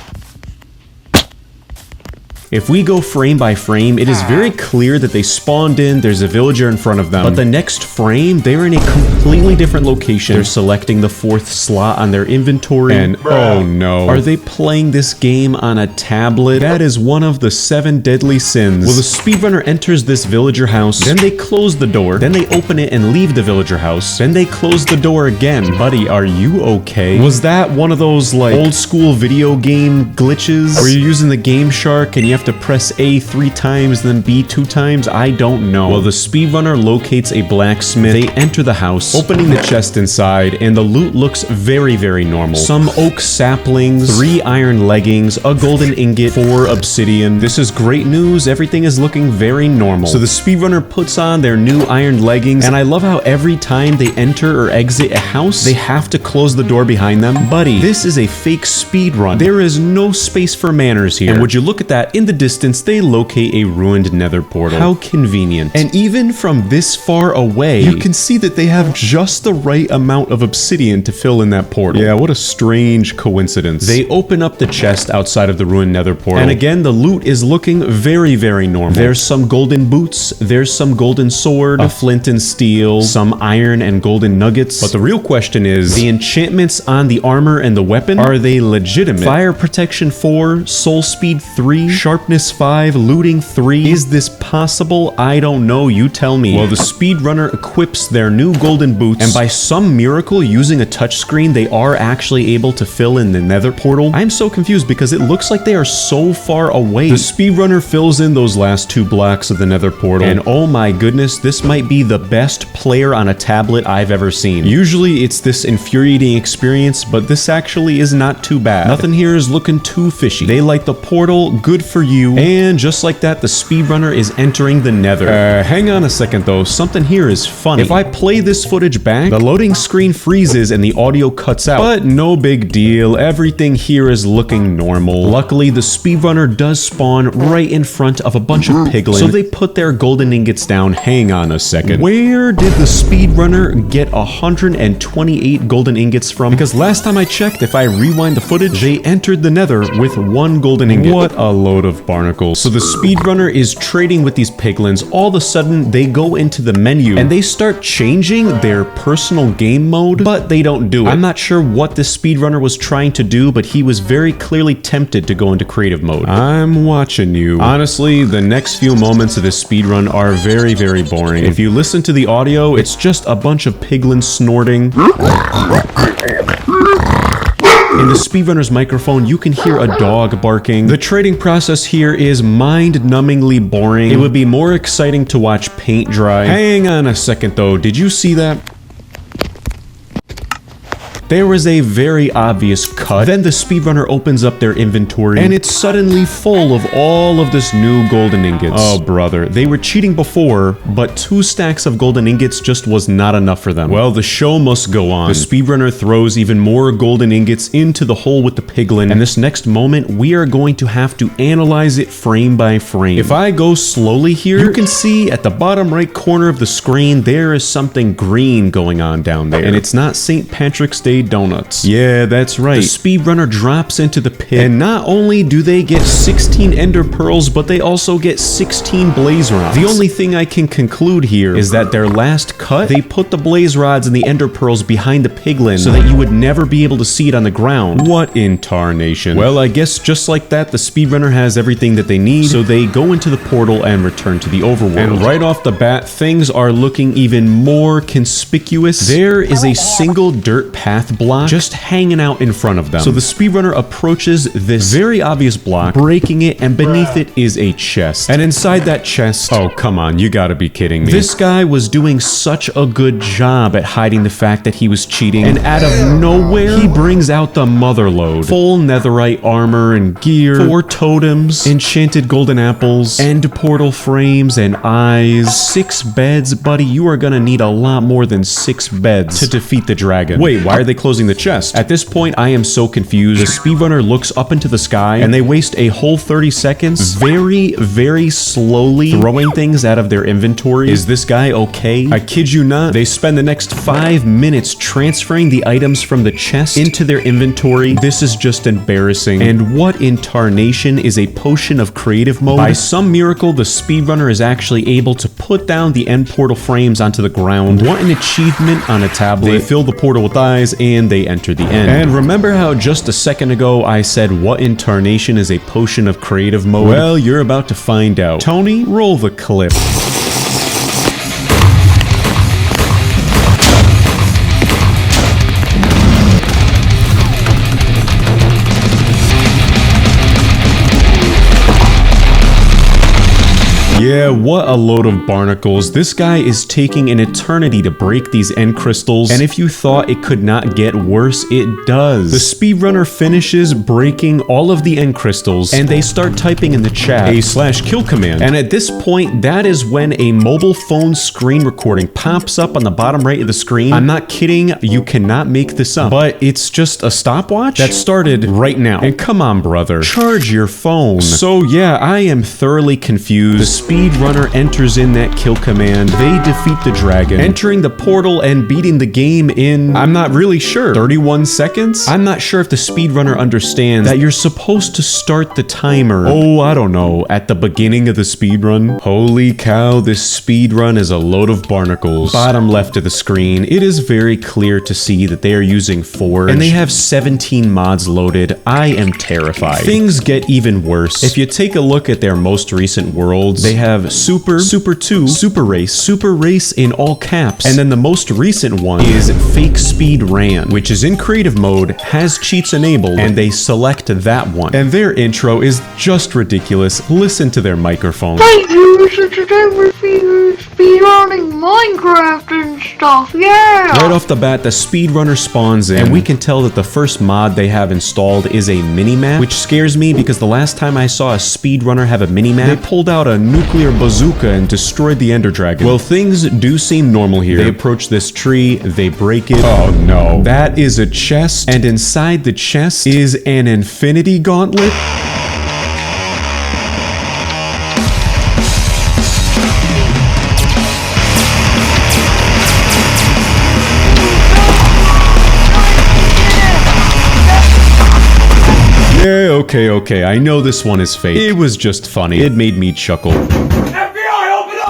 If we go frame by frame, it is very clear that they spawned in, there's a villager in front of them, but the next frame, they're in a completely different location. They're selecting the 4th slot on their inventory, and oh no. Are they playing this game on a tablet? That is one of the 7 deadly sins. Well, the speedrunner enters this villager house, then they close the door, then they open it and leave the villager house, then they close the door again. Buddy, are you okay? Was that one of those, like, old school video game glitches where you're using the Game Shark and you have to press A 3 times, then B 2 times? I don't know. Well, the speedrunner locates a blacksmith. They enter the house, opening the chest inside, and the loot looks very, very normal. Some oak saplings, 3 iron leggings, a golden ingot, 4 obsidian. This is great news. Everything is looking very normal. So the speedrunner puts on their new iron leggings, and I love how every time they enter or exit a house, they have to close the door behind them. Buddy, this is a fake speedrun. There is no space for manners here. And would you look at that, in the distance, they locate a ruined nether portal. How convenient. And even from this far away, you can see that they have just the right amount of obsidian to fill in that portal. Yeah, what a strange coincidence. They open up the chest outside of the ruined nether portal, and again, the loot is looking very, very normal. There's some golden boots, there's some golden sword, a flint and steel, some iron and golden nuggets. But the real question is, the enchantments on the armor and the weapon, are they legitimate? Fire protection 4, soul speed 3, sharpness 5, looting 3. Is this possible? I don't know, you tell me. Well, the speedrunner equips their new golden cushion boots, and by some miracle, using a touchscreen, they are actually able to fill in the nether portal. I'm so confused because it looks like they are so far away. The speedrunner fills in those last 2 blocks of the nether portal, and oh my goodness, this might be the best player on a tablet I've ever seen. Usually it's this infuriating experience, but this actually is not too bad. Nothing here is looking too fishy. They light the portal, good for you, and just like that, the speedrunner is entering the nether. Hang on a second though, something here is funny. If I play this footage back, the loading screen freezes and the audio cuts out, but no big deal, everything here is looking normal. Luckily, the speedrunner does spawn right in front of a bunch of piglins, so they put their golden ingots down. Hang on a second. Where did the speedrunner get 128 golden ingots from? Because last time I checked, if I rewind the footage, they entered the nether with 1 golden ingot. What a load of barnacles. So the speedrunner is trading with these piglins. All of a sudden, they go into the menu and they start changing their personal game mode, but they don't do it. I'm not sure what the speedrunner was trying to do, but he was very clearly tempted to go into creative mode. I'm watching you. Honestly, the next few moments of this speedrun are very, very boring. If you listen to the audio, it's just a bunch of piglins snorting. In the speedrunner's microphone, you can hear a dog barking. The trading process here is mind-numbingly boring. It would be more exciting to watch paint dry. Hang on a second though, did you see that? There was a very obvious cut. Then the speedrunner opens up their inventory, and it's suddenly full of all of this new golden ingots. Oh, brother. They were cheating before, but 2 stacks of golden ingots just was not enough for them. Well, the show must go on. The speedrunner throws even more golden ingots into the hole with the piglin, and this next moment, we are going to have to analyze it frame by frame. If I go slowly here, you can see at the bottom right corner of the screen, there is something green going on down there, and it's not St. Patrick's Day donuts. Yeah, that's right. The speedrunner drops into the pit, and not only do they get 16 ender pearls, but they also get 16 blaze rods. The only thing I can conclude here is that their last cut, they put the blaze rods and the ender pearls behind the piglin so that you would never be able to see it on the ground. What in tarnation? Well, I guess just like that, the speedrunner has everything that they need, so they go into the portal and return to the overworld. And right off the bat, things are looking even more conspicuous. There is a single dirt path block just hanging out in front of them. So the speedrunner approaches this very obvious block, breaking it, and beneath it is a chest. And inside that chest, oh come on, you gotta be kidding me. This guy was doing such a good job at hiding the fact that he was cheating, and out of nowhere, he brings out the mother load. Full netherite armor and gear, 4 totems, enchanted golden apples, end portal frames and eyes, 6 beds. Buddy, you are gonna need a lot more than 6 beds to defeat the dragon. Wait, why are they closing the chest? At this point, I am so confused. The speedrunner looks up into the sky, and they waste a whole 30 seconds very, very slowly throwing things out of their inventory. Is this guy okay? I kid you not. They spend the next 5 minutes transferring the items from the chest into their inventory. This is just embarrassing. And what in tarnation is a potion of creative mode? By some miracle, the speedrunner is actually able to put down the end portal frames onto the ground. What an achievement on a tablet. They fill the portal with eyes, and they enter the end. And remember how just a second ago I said what in tarnation is a potion of creative mode? Well, you're about to find out. Tony, roll the clip. Yeah, what a load of barnacles. This guy is taking an eternity to break these end crystals, and if you thought it could not get worse, it does. The speedrunner finishes breaking all of the end crystals, and they start typing in the chat a/kill command. And at this point, that is when a mobile phone screen recording pops up on the bottom right of the screen. I'm not kidding, you cannot make this up. But it's just a stopwatch that started right now. And come on, brother, charge your phone. So yeah, I am thoroughly confused. The speedrunner enters in that kill command. They defeat the dragon, entering the portal and beating the game in, I'm not really sure, 31 seconds? I'm not sure if the speedrunner understands that you're supposed to start the timer, oh, I don't know, at the beginning of the speedrun. Holy cow, this speedrun is a load of barnacles. Bottom left of the screen, it is very clear to see that they are using Forge, and they have 17 mods loaded. I am terrified. Things get even worse. If you take a look at their most recent worlds, they have have Super, Super 2, Super Race in all caps. And then the most recent one is Fake Speed Ran, which is in creative mode, has cheats enabled, and they select that one. And their intro is just ridiculous. Listen to their microphone. Hey viewers, so today we're speedrunning Minecraft and stuff, yeah! Right off the bat, the speedrunner spawns in, and we can tell that the first mod they have installed is a minimap, which scares me because the last time I saw a speedrunner have a minimap, they pulled out a nuclear bazooka and destroyed the Ender Dragon. Well, things do seem normal here. They approach this tree, they break it. Oh no. That is a chest, and inside the chest is an infinity gauntlet. Yeah, okay, I know this one is fake. It was just funny. It made me chuckle.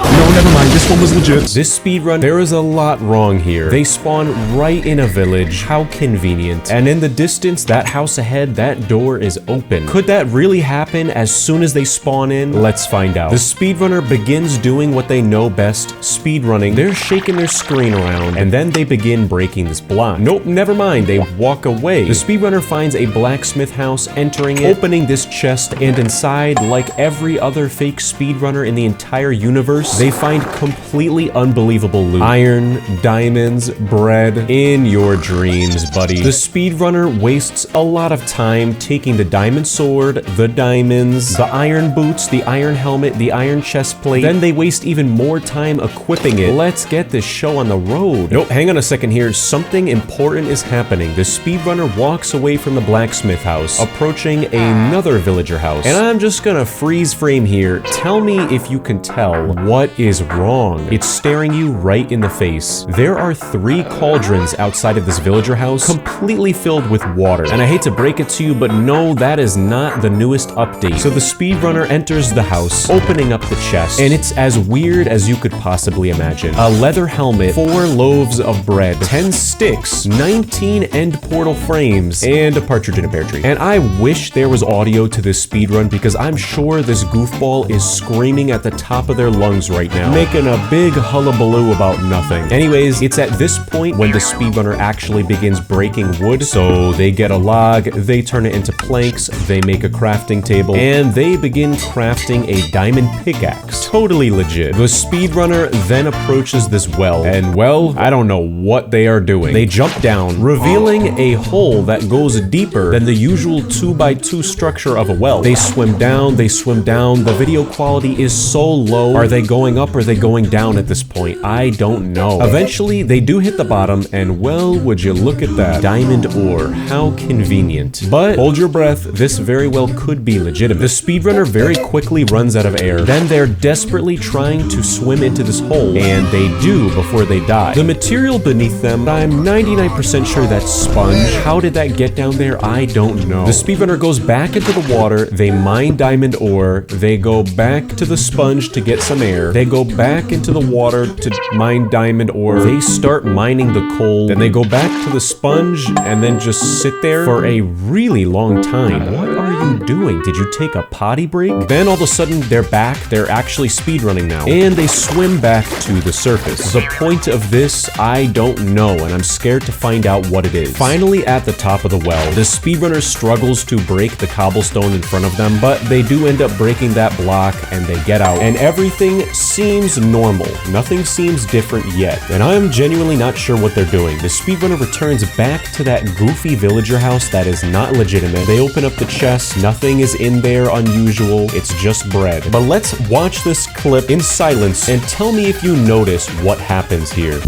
No, never mind. This one was legit. This speedrun, there is a lot wrong here. They spawn right in a village. How convenient. And in the distance, that house ahead, that door is open. Could that really happen as soon as they spawn in? Let's find out. The speedrunner begins doing what they know best, speedrunning. They're shaking their screen around, and then they begin breaking this block. Nope, never mind. They walk away. The speedrunner finds a blacksmith house, entering it, opening this chest, and inside, like every other fake speedrunner in the entire universe, they find completely unbelievable loot. Iron, diamonds, bread, in your dreams, buddy. The speedrunner wastes a lot of time taking the diamond sword, the diamonds, the iron boots, the iron helmet, the iron chest plate. Then they waste even more time equipping it. Let's get this show on the road. Nope, hang on a second here. Something important is happening. The speedrunner walks away from the blacksmith house, approaching another villager house. And I'm just gonna freeze frame here. Tell me if you can tell what is wrong. It's staring you right in the face. There are 3 cauldrons outside of this villager house, completely filled with water. And I hate to break it to you, but no, that is not the newest update. So the speedrunner enters the house, opening up the chest, and it's as weird as you could possibly imagine. A leather helmet, 4 loaves of bread, 10 sticks, 19 end portal frames, and a partridge in a pear tree. And I wish there was audio to this speedrun because I'm sure this goofball is screaming at the top of their lungs right now, making a big hullabaloo about nothing. Anyways, it's at this point when the speedrunner actually begins breaking wood. So they get a log, they turn it into planks, they make a crafting table, and they begin crafting a diamond pickaxe. Totally legit. The speedrunner then approaches this well, and well, I don't know what they are doing. They jump down, revealing a hole that goes deeper than the usual 2x2 structure of a well. They swim down, the video quality is so low. Are they going up or are they going down at this point? I don't know. Eventually, they do hit the bottom, and well, would you look at that. Diamond ore. How convenient. But hold your breath, this very well could be legitimate. The speedrunner very quickly runs out of air. Then they're desperately trying to swim into this hole, and they do before they die. The material beneath them, I'm 99% sure that's sponge. How did that get down there? I don't know. The speedrunner goes back into the water, they mine diamond ore, they go back to the sponge to get some air, they go back into the water to mine diamond ore, they start mining the coal, then they go back to the sponge and then just sit there for a really long time. What are you doing? Did you take a potty break? Then all of a sudden they're back, they're actually speedrunning now, and they swim back to the surface. The point of this, I don't know, and I'm scared to find out what it is. Finally at the top of the well, the speedrunner struggles to break the cobblestone in front of them, but they do end up breaking that block and they get out, and everything seems normal. Nothing seems different yet, and I'm genuinely not sure what they're doing. The speedrunner returns back to that goofy villager house that is not legitimate. They open up the chest, nothing is in there unusual, it's just bread. But let's watch this clip in silence and tell me if you notice what happens here.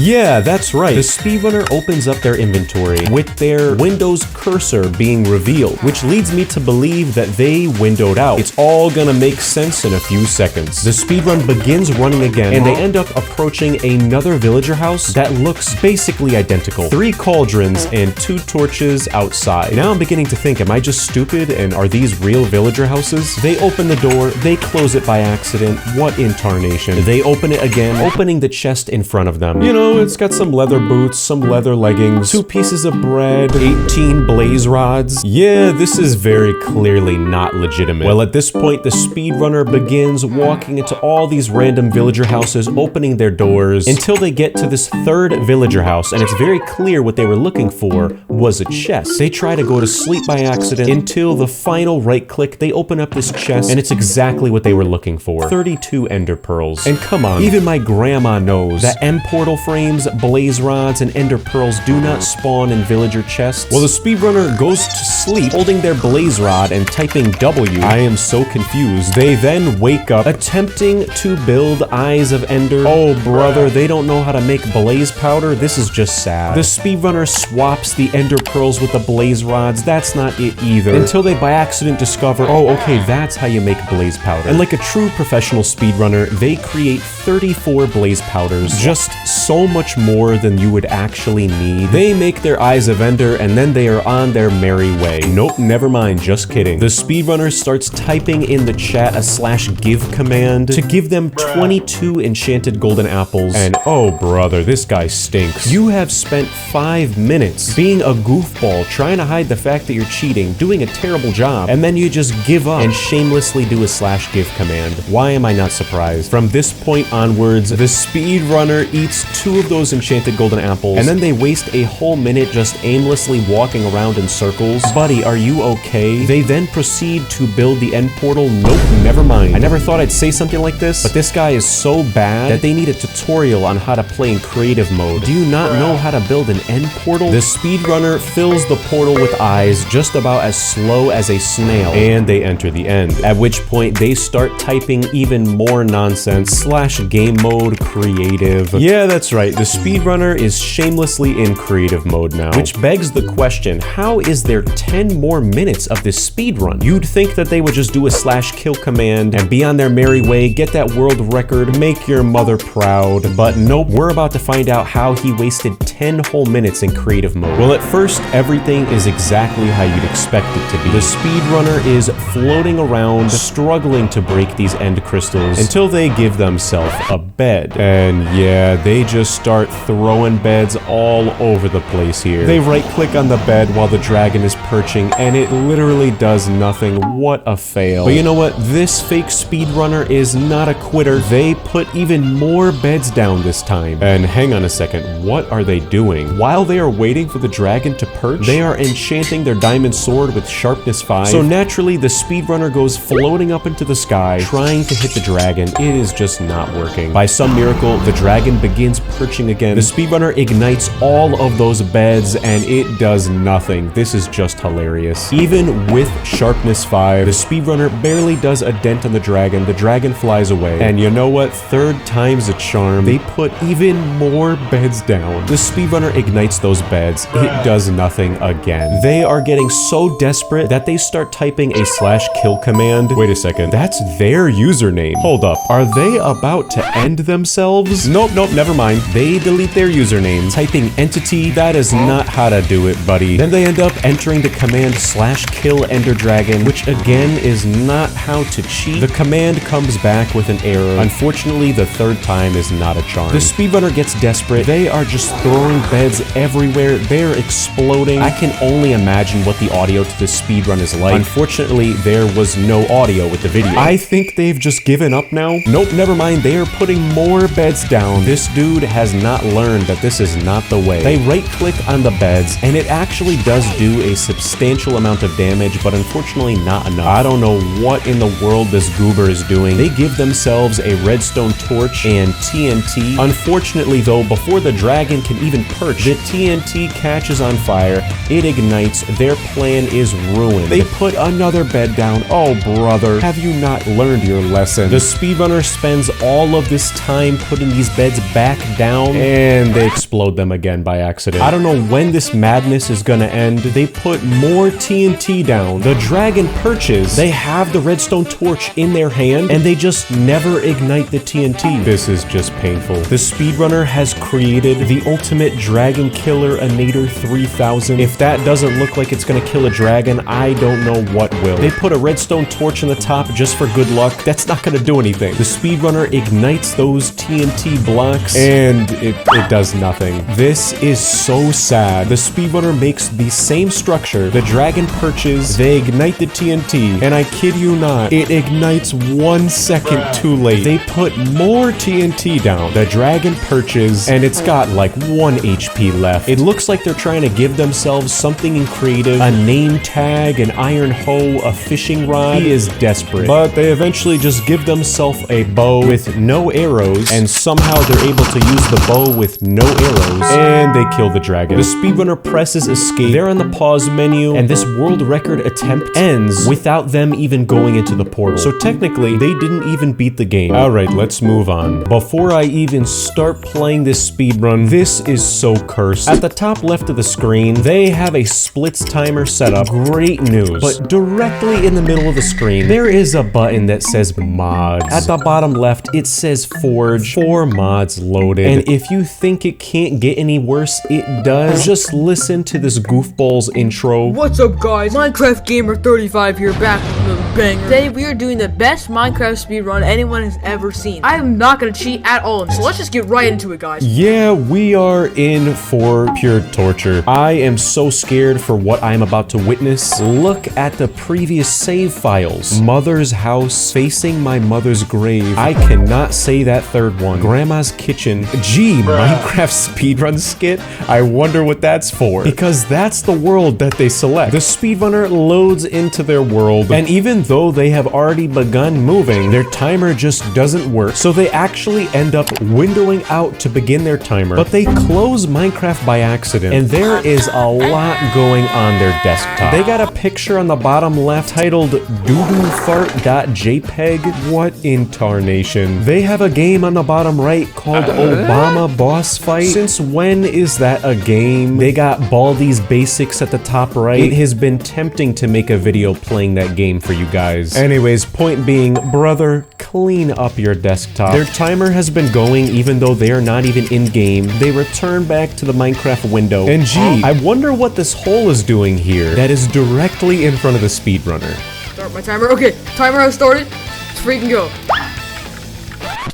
Yeah, that's right. The speedrunner opens up their inventory with their Windows cursor being revealed, which leads me to believe that they windowed out. It's all gonna make sense in a few seconds. The speedrun begins running again, and they end up approaching another villager house that looks basically identical. 3 cauldrons and 2 torches outside. Now I'm beginning to think, am I just stupid, and are these real villager houses? They open the door, they close it by accident. What in tarnation? They open it again, opening the chest in front of them. You know, know, it's got some leather boots, some leather leggings, 2 pieces of bread, 18 blaze rods. Yeah, this is very clearly not legitimate. Well, at this point, the speedrunner begins walking into all these random villager houses, opening their doors until they get to this 3rd villager house, and it's very clear what they were looking for was a chest. They try to go to sleep by accident until the final right click, they open up this chest, and it's exactly what they were looking for. 32 ender pearls. And come on, even my grandma knows that M portal frames, blaze rods, and ender pearls do not spawn in villager chests. Well, the speedrunner goes to sleep holding their blaze rod and typing W. I am so confused. They then wake up attempting to build eyes of ender. Oh brother, they don't know how to make blaze powder. This is just sad. The speedrunner swaps the ender pearls with the blaze rods. That's not it either. Until they by accident discover, oh okay, that's how you make blaze powder. And like a true professional speedrunner, they create 34 blaze powders. Just so much more than you would actually need. They make their eyes of ender and then they are on their merry way. Nope, never mind, just kidding. The speedrunner starts typing in the chat a /give command to give them 22 enchanted golden apples. And oh brother, this guy stinks. You have spent 5 minutes being a goofball, trying to hide the fact that you're cheating, doing a terrible job, and then you just give up and shamelessly do a /give command. Why am I not surprised? From this point onwards, the speedrunner eats 2 of those enchanted golden apples, and then they waste a whole minute just aimlessly walking around in circles. Buddy, are you okay? They then proceed to build the end portal. Nope, never mind. I never thought I'd say something like this, but this guy is so bad that they need a tutorial on how to play in creative mode. Do you not know how to build an end portal? The speedrunner fills the portal with eyes just about as slow as a snail, and they enter the end. At which point they start typing even more nonsense /game mode creative. Yeah, that's right. The speedrunner is shamelessly in creative mode now, which begs the question, how is there 10 more minutes of this speedrun? You'd think that they would just do a /kill command and be on their merry way, get that world record, make your mother proud. But nope, we're about to find out how he wasted 10 whole minutes in creative mode. Well, at first, everything is exactly how you'd expect it to be. The speedrunner is floating around, struggling to break these end crystals until they give themselves a bed. And yeah, they just start throwing beds all over the place here. They right-click on the bed while the dragon is perching, and it literally does nothing. What a fail. But you know what? This fake speedrunner is not a quitter. They put even more beds down this time. And hang on a second, what are they doing? While they are waiting for the dragon to perch, they are enchanting their diamond sword with sharpness 5. So naturally, the speedrunner goes floating up into the sky, trying to hit the dragon. It is just not working. By some miracle, the dragon begins perching again. The speedrunner ignites all of those beds, and it does nothing. This is just hilarious. Even with sharpness 5, the speedrunner barely does a dent on the dragon. The dragon flies away. And you know what? 3rd time's a charm. They put even more beds down. The speedrunner ignites those beds. It does nothing again. They are getting so desperate that they start typing a /kill command. Wait a second, that's their username. Hold up, are they about to end themselves? Nope, never mind. They delete their username, typing entity. That is not how to do it, buddy. Then they end up entering the command /kill ender dragon, which again is not how to cheat. The command comes back with an error. Unfortunately, the 3rd time is not a charm. The speedrunner gets desperate. They are just throwing beds everywhere. They're exploding. I can only imagine what the audio to this speedrun is like. Unfortunately, there was no audio with the video. I think they've just given up now. Nope, never mind. They are putting more beds down. This dude has not learned that this is not the way. They right-click on the beds, and it actually does do a substantial amount of damage, but unfortunately not enough. I don't know what in the world this goober is doing. They give themselves a redstone torch and TNT. Unfortunately though, before the dragon can even perch, the TNT catches on fire, it ignites, their plan is ruined. They put another bed down. Oh brother, have you not learned your lesson? The speedrunner spends all of this time putting these beds back down, and they explode them again by accident. I don't know when this madness is gonna end. They put more TNT down. The dragon perches. They have the redstone torch in their hand, and they just never ignite the TNT. This is just painful. The speedrunner has created the ultimate dragon killer Anator 3000. If that doesn't look like it's gonna kill a dragon, I don't know what will. They put a redstone torch on the top just for good luck. That's not gonna do anything. The speedrunner ignites those TNT blocks, and and it does nothing. This is so sad. The speedrunner makes the same structure. The dragon perches, they ignite the TNT, and I kid you not, it ignites 1 second too late. They put more TNT down. The dragon perches, and it's got like 1 HP left. It looks like they're trying to give themselves something creative, a name tag, an iron hoe, a fishing rod. He is desperate, but they eventually just give themselves a bow with no arrows, and somehow they're able to use the bow with no arrows, and they kill the dragon. The speedrunner presses escape. They're on the pause menu, and this world record attempt ends without them even going into the portal. So technically, they didn't even beat the game. Alright, let's move on. Before I even start playing this speedrun, this is so cursed. At the top left of the screen, they have a splits timer set up. Great news. But directly in the middle of the screen, there is a button that says mods. At the bottom left, it says forge. 4 mods loaded. And if you think it can't get any worse, it does. Just listen to this goofball's intro. What's up, guys? Minecraft Gamer 35 here, back with another banger. Today we are doing the best Minecraft speedrun anyone has ever seen. I am not gonna cheat at all, so let's just get right into it, guys. Yeah, we are in for pure torture. I am so scared for what I'm about to witness. Look at the previous save files. Mother's house facing my mother's grave. I cannot say that third one. Grandma's kitchen. Gee, Minecraft speedrun skit? I wonder what that's for. Because that's the world that they select. The speedrunner loads into their world, and even though they have already begun moving, their timer just doesn't work, so they actually end up windowing out to begin their timer. But they close Minecraft by accident, and there is a lot going on their desktop. They got a picture on the bottom left titled doodoofart.jpg. What in tarnation? They have a game on the bottom right called Obama Boss Fight. Since when is that a game? They got Baldi's Basics at the top right. It has been tempting to make a video playing that game for you guys. Anyways, point being, brother, clean up your desktop. Their timer has been going even though they are not even in game. They return back to the Minecraft window. And gee, I wonder what this hole is doing here that is directly in front of the speedrunner. Start my timer. Okay, timer has started. Let's freaking go.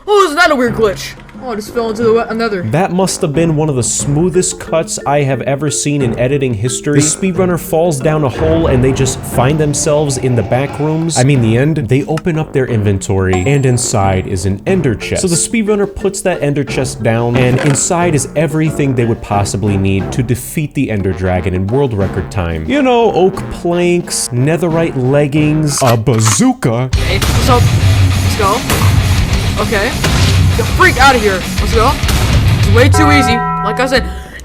Oh, isn't that a weird glitch? Oh, I just fell into the another. That must have been one of the smoothest cuts I have ever seen in editing history. The speedrunner falls down a hole and they just find themselves in the back rooms. I mean, the end, they open up their inventory and inside is an ender chest. So the speedrunner puts that ender chest down and inside is everything they would possibly need to defeat the ender dragon in world record time. You know, oak planks, netherite leggings, a bazooka. Okay, so let's go. Okay. Get the freak out of here. Let's go. It's way too easy. Like I said.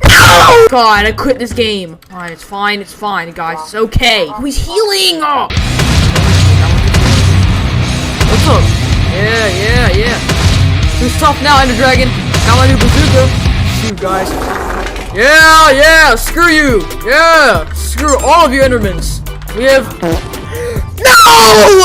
No! God, I quit this game. Alright, it's fine, guys. It's okay. Oh, he's healing! Oh. What's up? Yeah. Who's tough now, Ender Dragon? Now I do bazooka. Shoot, guys. Yeah, screw you. Yeah, screw all of you Endermans. We have... No!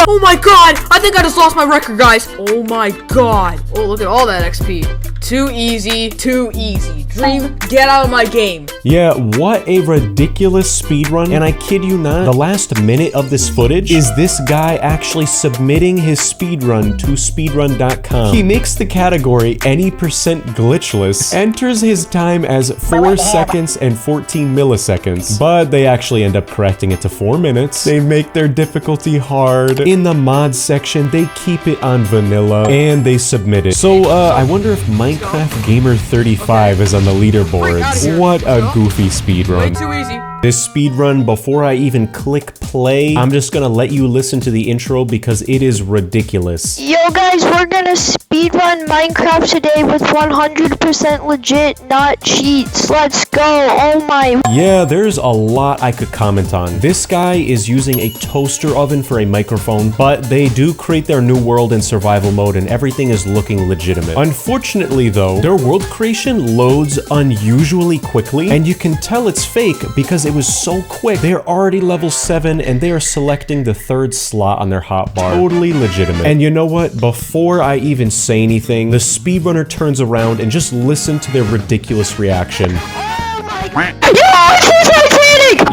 Oh my god! I think I just lost my record, guys. Oh my god. Oh, look at all that XP. Too easy. Dream, get out of my game. Yeah, what a ridiculous speedrun. And I kid you not, the last minute of this footage is this guy actually submitting his speedrun to speedrun.com. He makes the category any percent glitchless, enters his time as 4 seconds and 14 milliseconds, but they actually end up correcting it to 4 minutes. They make their difficulty hard. In the mods section, they keep it on vanilla, and they submit it. So, I wonder if Minecraft Gamer 35 is on the leaderboards. What a goofy speedrun. Way too easy. This speedrun, before I even click play, I'm just gonna let you listen to the intro because it is ridiculous. Yo guys, we're gonna speedrun Minecraft today with 100% legit, not cheats. Let's go. Oh my. Yeah, there's a lot I could comment on. This guy is using a toaster oven for a microphone, but they do create their new world in survival mode and everything is looking legitimate. Unfortunately though, their world creation loads unusually quickly, and you can tell it's fake because it was so quick. They're already level 7 and they are selecting the 3rd slot on their hotbar. Totally legitimate. And you know what? Before I even say anything, the speedrunner turns around and just listen to their ridiculous reaction.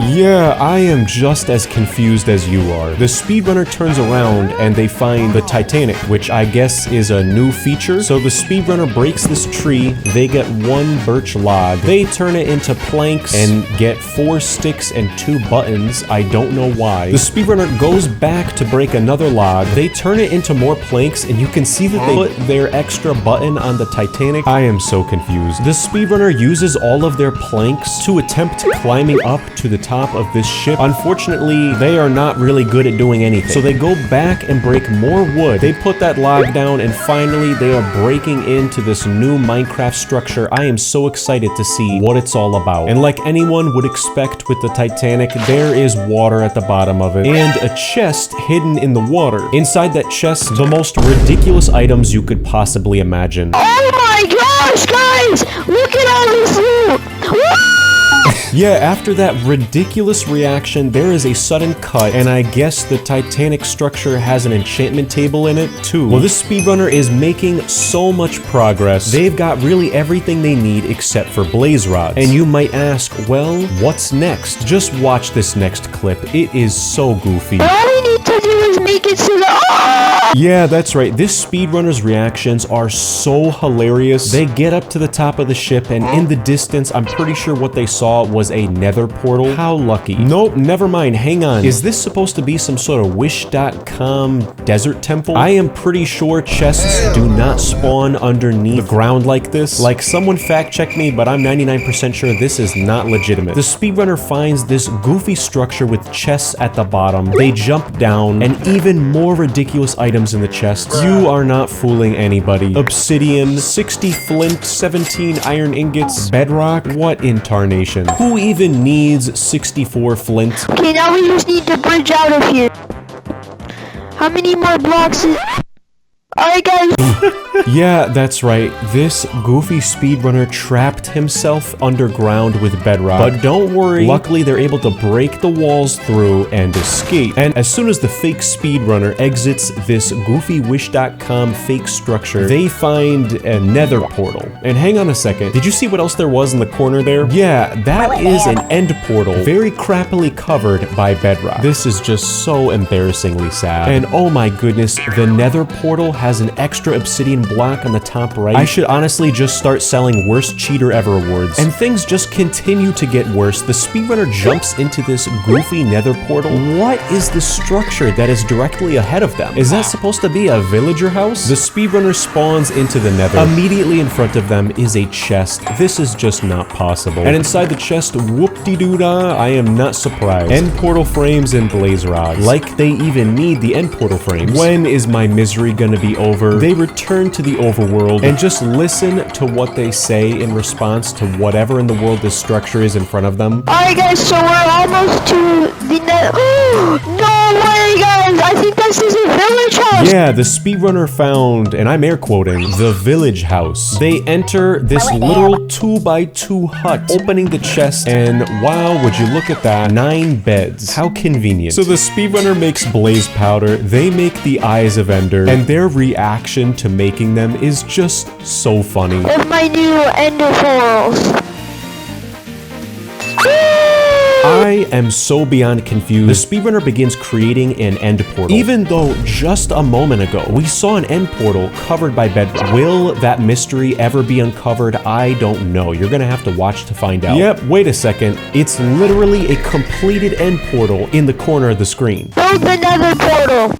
Yeah, I am just as confused as you are. The speedrunner turns around and they find the Titanic, which I guess is a new feature. So the speedrunner breaks this tree, they get 1 birch log, they turn it into planks and get 4 sticks and 2 buttons. I don't know why. The speedrunner goes back to break another log, they turn it into more planks, and you can see that they put their extra button on the Titanic. I am so confused. The speedrunner uses all of their planks to attempt climbing up to the top of this ship. Unfortunately, they are not really good at doing anything. So they go back and break more wood. They put that log down, and finally they are breaking into this new Minecraft structure. I am so excited to see what it's all about. And like anyone would expect with the Titanic, there is water at the bottom of it and a chest hidden in the water. Inside that chest, the most ridiculous items you could possibly imagine. Oh my gosh, guys! Look at all this loot! Woo! Yeah, after that ridiculous reaction, there is a sudden cut, and I guess the Titanic structure has an enchantment table in it, too. Well, this speedrunner is making so much progress. They've got really everything they need except for blaze rods. And you might ask, well, what's next? Just watch this next clip. It is so goofy. All we need to do is make it to the... Yeah, that's right. This speedrunner's reactions are so hilarious. They get up to the top of the ship, and in the distance, I'm pretty sure what they saw was a nether portal. How lucky. Nope, never mind. Hang on. Is this supposed to be some sort of wish.com desert temple? I am pretty sure chests do not spawn underneath the ground like this. Like, someone fact check me, but I'm 99% sure this is not legitimate. The speedrunner finds this goofy structure with chests at the bottom. They jump down, and even more ridiculous items in the chests. You are not fooling anybody. Obsidian, 60 flint, 17 iron ingots, bedrock. What in tarnation? Who even needs 64 flint? Okay, now we just need to bridge out of here. How many more blocks is... Alright, guys. Yeah, that's right. This goofy speedrunner trapped himself underground with bedrock. But don't worry, luckily they're able to break the walls through and escape. And as soon as the fake speedrunner exits this goofy wish.com fake structure, they find a nether portal. And hang on a second, did you see what else there was in the corner there? Yeah, that is an end portal, very crappily covered by bedrock. This is just so embarrassingly sad. And oh my goodness, the nether portal has an extra obsidian block on the top right. I should honestly just start selling worst cheater ever awards. And things just continue to get worse. The speedrunner jumps into this goofy nether portal. What is the structure that is directly ahead of them? Is that supposed to be a villager house? The speedrunner spawns into the nether. Immediately in front of them is a chest. This is just not possible. And inside the chest, whoop-de-doo-dah, I am not surprised. End portal frames and blaze rods. Like they even need the end portal frames. When is my misery gonna be over? They return to the overworld and just listen to what they say in response to whatever in the world this structure is in front of them. Alright, guys, so we're almost to the net. No way, guys! I think this is a village house! Yeah, the speedrunner found, and I'm air quoting, the village house. They enter this literal 2x2 hut, opening the chest, and wow, would you look at that, 9 beds. How convenient. So the speedrunner makes blaze powder, they make the eyes of Ender, and their reaction to making them is just so funny. With my new ender pearls. I am so beyond confused. The speedrunner begins creating an end portal. Even though just a moment ago, we saw an end portal covered by bedrock. Will that mystery ever be uncovered? I don't know. You're gonna have to watch to find out. Yep, wait a second. It's literally a completed end portal in the corner of the screen. Build the nether portal.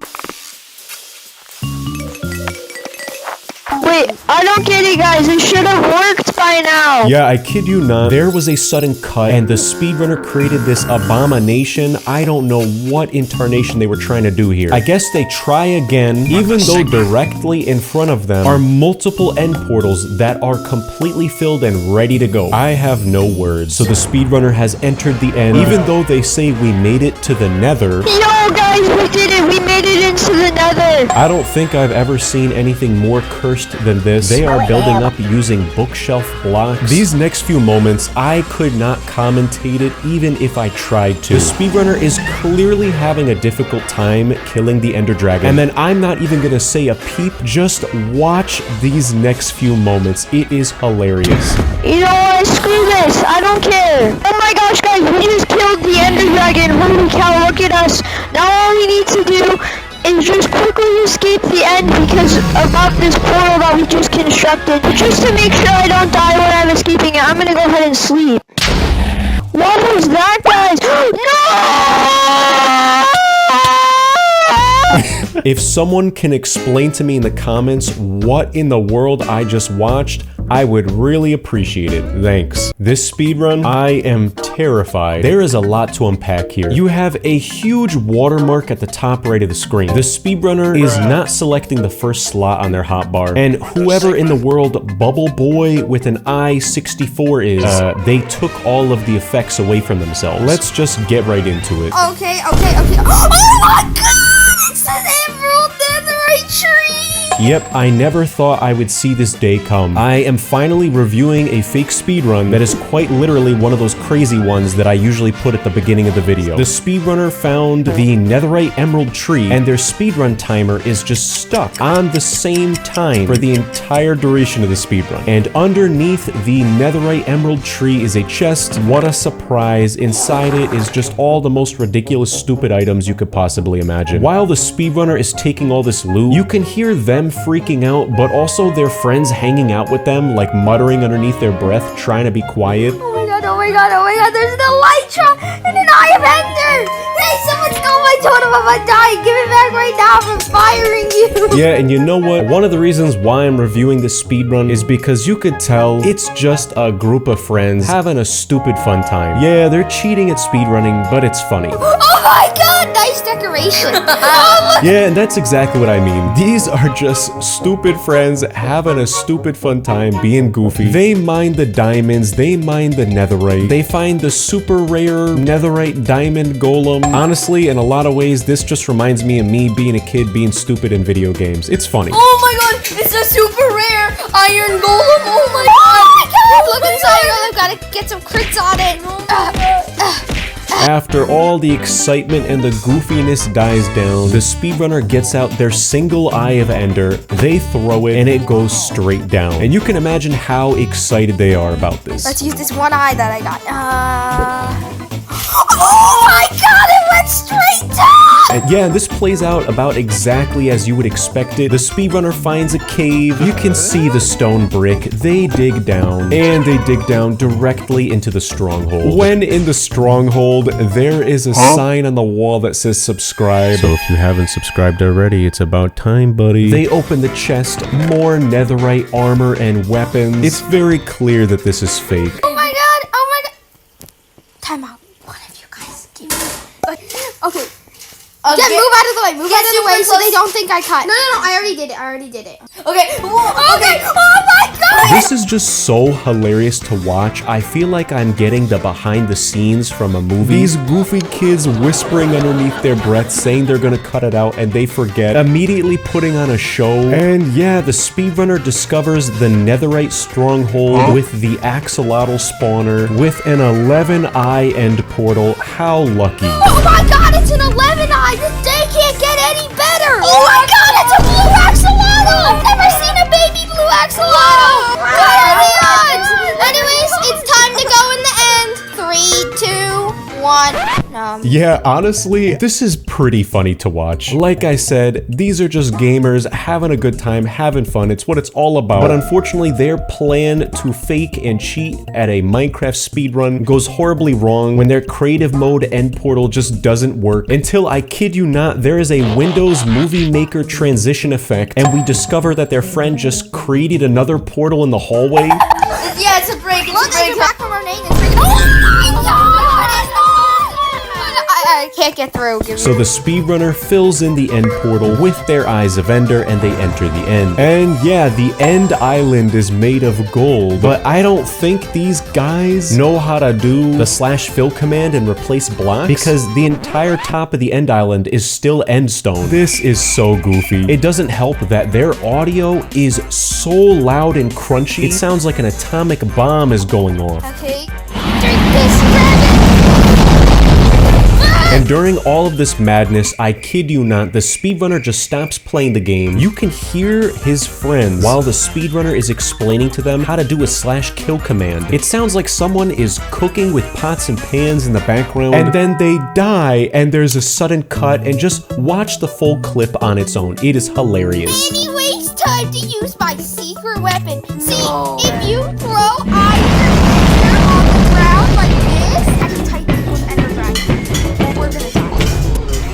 Wait, I don't get it, guys. It should have worked by now. Yeah, I kid you not. There was a sudden cut, and the speedrunner created this abomination. I don't know what incarnation they were trying to do here. I guess they try again, even though directly in front of them are multiple end portals that are completely filled and ready to go. I have no words. So the speedrunner has entered the end, even though they say we made it to the nether. Yo, guys, we did it. We made it into the nether. I don't think I've ever seen anything more cursed than this. They are building up using bookshelf blocks. These next few moments, I could not commentate it even if I tried to. The speedrunner is clearly having a difficult time killing the Ender Dragon. And then I'm not even gonna say a peep. Just watch these next few moments. It is hilarious. You know what? guys, screw this. I don't care. Oh my gosh, guys, we just killed the Ender Dragon. Holy cow, look at us. Now all we need to do is just quickly escape the end because about this portal that we just constructed. But just to make sure I don't die when I'm escaping it, I'm gonna go ahead and sleep. What was that, guys? No! If someone can explain to me in the comments what in the world I just watched, I would really appreciate it. Thanks. This speedrun, I am terrified. There is a lot to unpack here. You have a huge watermark at the top right of the screen. The speedrunner is not selecting the first slot on their hotbar, and whoever in the world Bubble Boy with an I-64 is, they took all of the effects away from themselves. Let's just get right into it. Okay. Oh my god! It's an emerald netherite tree! Yep, I never thought I would see this day come. I am finally reviewing a fake speedrun that is quite literally one of those crazy ones that I usually put at the beginning of the video. The speedrunner found the netherite emerald tree, and their speedrun timer is just stuck on the same time for the entire duration of the speedrun. And underneath the netherite emerald tree is a chest. What a surprise. Inside it is just all the most ridiculous, stupid items you could possibly imagine. While the speedrunner is taking all this loot, you can hear them freaking out, but also their friends hanging out with them, like muttering underneath their breath, trying to be quiet. Oh my god, there's an elytra and an eye of Ender! Hey, someone stole my totem, I'm dying! Give it back right now, I'm firing you! Yeah, and you know what? One of the reasons why I'm reviewing this speedrun is because you could tell it's just a group of friends having a stupid fun time. Yeah, they're cheating at speedrunning, but it's funny. Oh my god, nice decoration! Yeah, and that's exactly what I mean. These are just stupid friends having a stupid fun time being goofy. They mine the diamonds, they mine the netherite, they find the super rare netherite diamond golem. Honestly, in a lot of ways, this just reminds me of me being a kid being stupid in video games. It's funny. Oh my god, it's a super rare iron golem! Oh my god! Look inside, I've gotta get some crits on it! After all the excitement and the goofiness dies down, the speedrunner gets out their single eye of Ender, they throw it, and it goes straight down. And you can imagine how excited they are about this. Let's use this one eye that I got. Oh my god, it went straight down! And yeah, this plays out about exactly as you would expect it. The speedrunner finds a cave. You can see the stone brick. They dig down, and they dig down directly into the stronghold. When in the stronghold, there is a sign on the wall that says subscribe. So if you haven't subscribed already, it's about time, buddy. They open the chest, more netherite armor and weapons. It's very clear that this is fake. Oh my god! Time out. One of you guys give me... Okay. Move out of the way. Move out of the way so they don't think I cut. No, I already did it. Okay. Okay. Oh my god! This is just so hilarious to watch. I feel like I'm getting the behind the scenes from a movie. These goofy kids whispering underneath their breath, saying they're gonna cut it out, and they forget, immediately putting on a show. And yeah, the speedrunner discovers the netherite stronghold with the axolotl spawner with an 11-eye end portal. How lucky. Oh my god, it's an 11-eye! This day can't get any better! Oh my god, it's a blue axolotl! I've never seen a baby blue axolotl! What are the odds? Anyways, it's time to go in the end. 3, 2, 1. Yeah, honestly, this is pretty funny to watch. Like I said, these are just gamers having a good time, having fun. It's what it's all about. But unfortunately, their plan to fake and cheat at a Minecraft speedrun goes horribly wrong when their creative mode end portal just doesn't work. Until, I kid you not, there is a Windows Movie Maker transition effect, and we discover that their friend just created another portal in the hallway. Yeah, it's a break. Look, you're back from our name. Oh my god! I can't get through. So the speedrunner fills in the end portal with their eyes of Ender, and they enter the end. And yeah, the end island is made of gold, but I don't think these guys know how to do the /fill command and replace blocks, because the entire top of the end island is still endstone. This is so goofy. It doesn't help that their audio is so loud and crunchy. It sounds like an atomic bomb is going off. Okay, drink this dragon. And And during all of this madness, I kid you not, the speedrunner just stops playing the game. You can hear his friends while the speedrunner is explaining to them how to do a /kill command. It sounds like someone is cooking with pots and pans in the background, and then they die, and there's a sudden cut, and just watch the full clip on its own. It is hilarious. Anyways, time to use my secret weapon. See, if you throw iron on the ground like this, I can type it with Ender Dragon, and we're gonna die.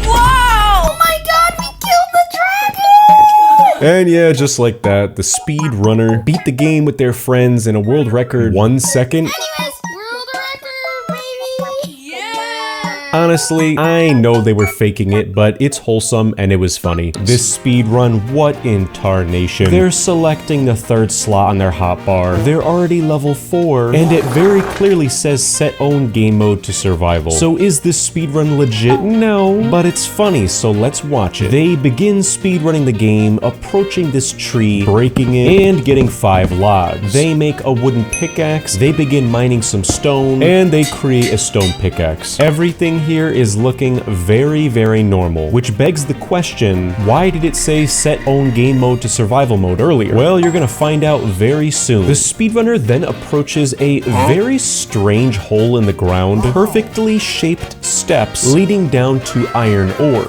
Whoa! Oh my god, we killed the dragon! And yeah, just like that, the speedrunner beat the game with their friends in a world record 1 second. Anyways, world record, baby! Yeah! Honestly, I know they were faking it, but it's wholesome and it was funny. This speedrun, what in tarnation? They're selecting the 3rd slot on their hotbar. They're already level 4, and it very clearly says set own game mode to survival. So is this speedrun legit? No, but it's funny, so let's watch it. They begin speedrunning the game, approaching this tree, breaking it, and getting 5 logs. They make a wooden pickaxe, they begin mining some stone, and they create a stone pickaxe. Everything here is looking very, very normal, which begs the question, why did it say set own game mode to survival mode earlier? Well, you're gonna find out very soon. The speedrunner then approaches a very strange hole in the ground, perfectly shaped steps leading down to iron ore.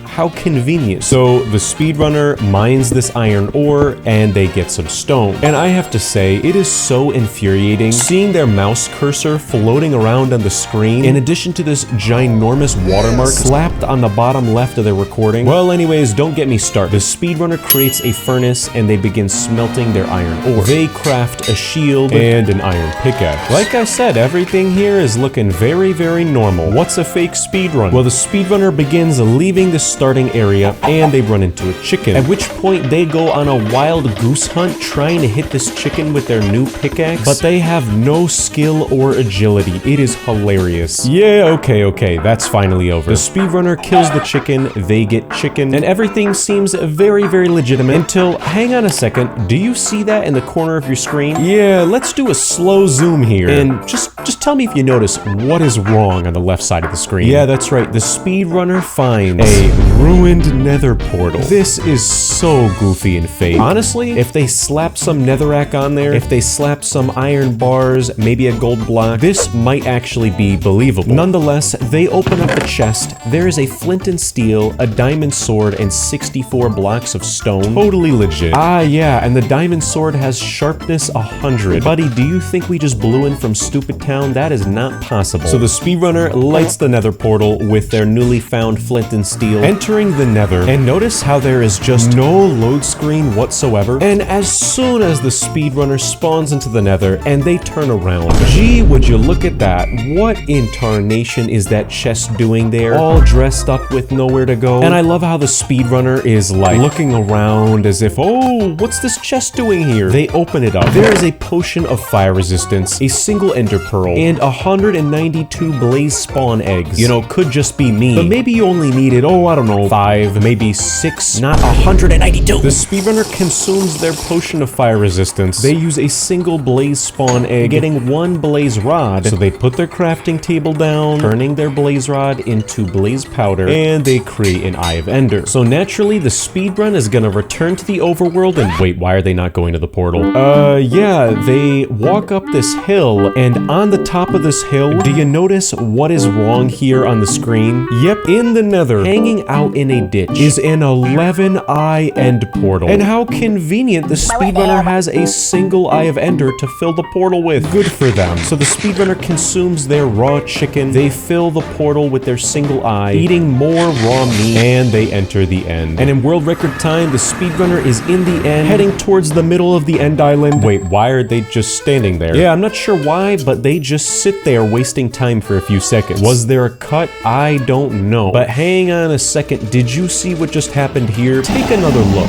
How convenient. So the speedrunner mines this iron ore and they get some stone. And I have to say, it is so infuriating seeing their mouse cursor floating around on the screen in addition to this ginormous watermark slapped on the bottom left of their recording. Well, anyways, don't get me started. The speedrunner creates a furnace and they begin smelting their iron ore. They craft a shield and an iron pickaxe. Like I said, everything here is looking very, very normal. What's a fake speedrun? Well, the speedrunner begins leaving the starting area and they run into a chicken, at which point they go on a wild goose hunt trying to hit this chicken with their new pickaxe, but they have no skill or agility. It is hilarious. Yeah, okay, that's finally over. The speedrunner kills the chicken, they get chicken, and everything seems very, very legitimate until, hang on a second, do you see that in the corner of your screen? Yeah, let's do a slow zoom here, and just tell me if you notice what is wrong on the left side of the screen. Yeah, that's right, the speedrunner finds a ruined nether portal. This is so goofy and fake. Honestly, if they slap some netherrack on there, if they slap some iron bars, maybe a gold block, this might actually be believable. Nonetheless, they open up the chest. There is a flint and steel, a diamond sword, and 64 blocks of stone. Totally legit. Ah, yeah, and the diamond sword has sharpness 100. Buddy, do you think we just blew in from Stupid Town? That is not possible. So the speedrunner lights the nether portal with their newly found flint and steel, entering the nether, and notice how there is just no load screen whatsoever. And as soon as the speedrunner spawns into the nether and they turn around, gee, would you look at that? What in tarnation is that chest doing there? All dressed up with nowhere to go. And I love how the speedrunner is like looking around as if, oh, what's this chest doing here? They open it up. There is a potion of fire resistance, a single ender pearl, and 192 blaze spawn eggs. You know, could just be me, but maybe you only needed, oh, I don't know, 5, maybe 6, not 192. The speedrunner consumes their potion of fire resistance. They use a single blaze spawn egg, getting 1 blaze rod. So they put their crafting table down, turning their blaze rod into blaze powder, and they create an Eye of Ender. So naturally, the speedrun is gonna return to the overworld and wait, why are they not going to the portal? Yeah, they walk up this hill, and on the top of this hill, do you notice what is wrong here on the screen? Yep, in the nether, hanging out in a ditch, is an 11-eye end portal. And how convenient the speedrunner has a single Eye of Ender to fill the portal with. Good for them. So the speedrunner consumes their raw chicken, they fill the portal with their single eye, eating more raw meat, and they enter the end. And in world record time, the speedrunner is in the end, heading towards the middle of the end island. Wait, why are they just standing there? Yeah, I'm not sure why, but they just sit there wasting time for a few seconds. Was there a cut? I don't know. But hang on a second, did you see what just happened here? Take another look.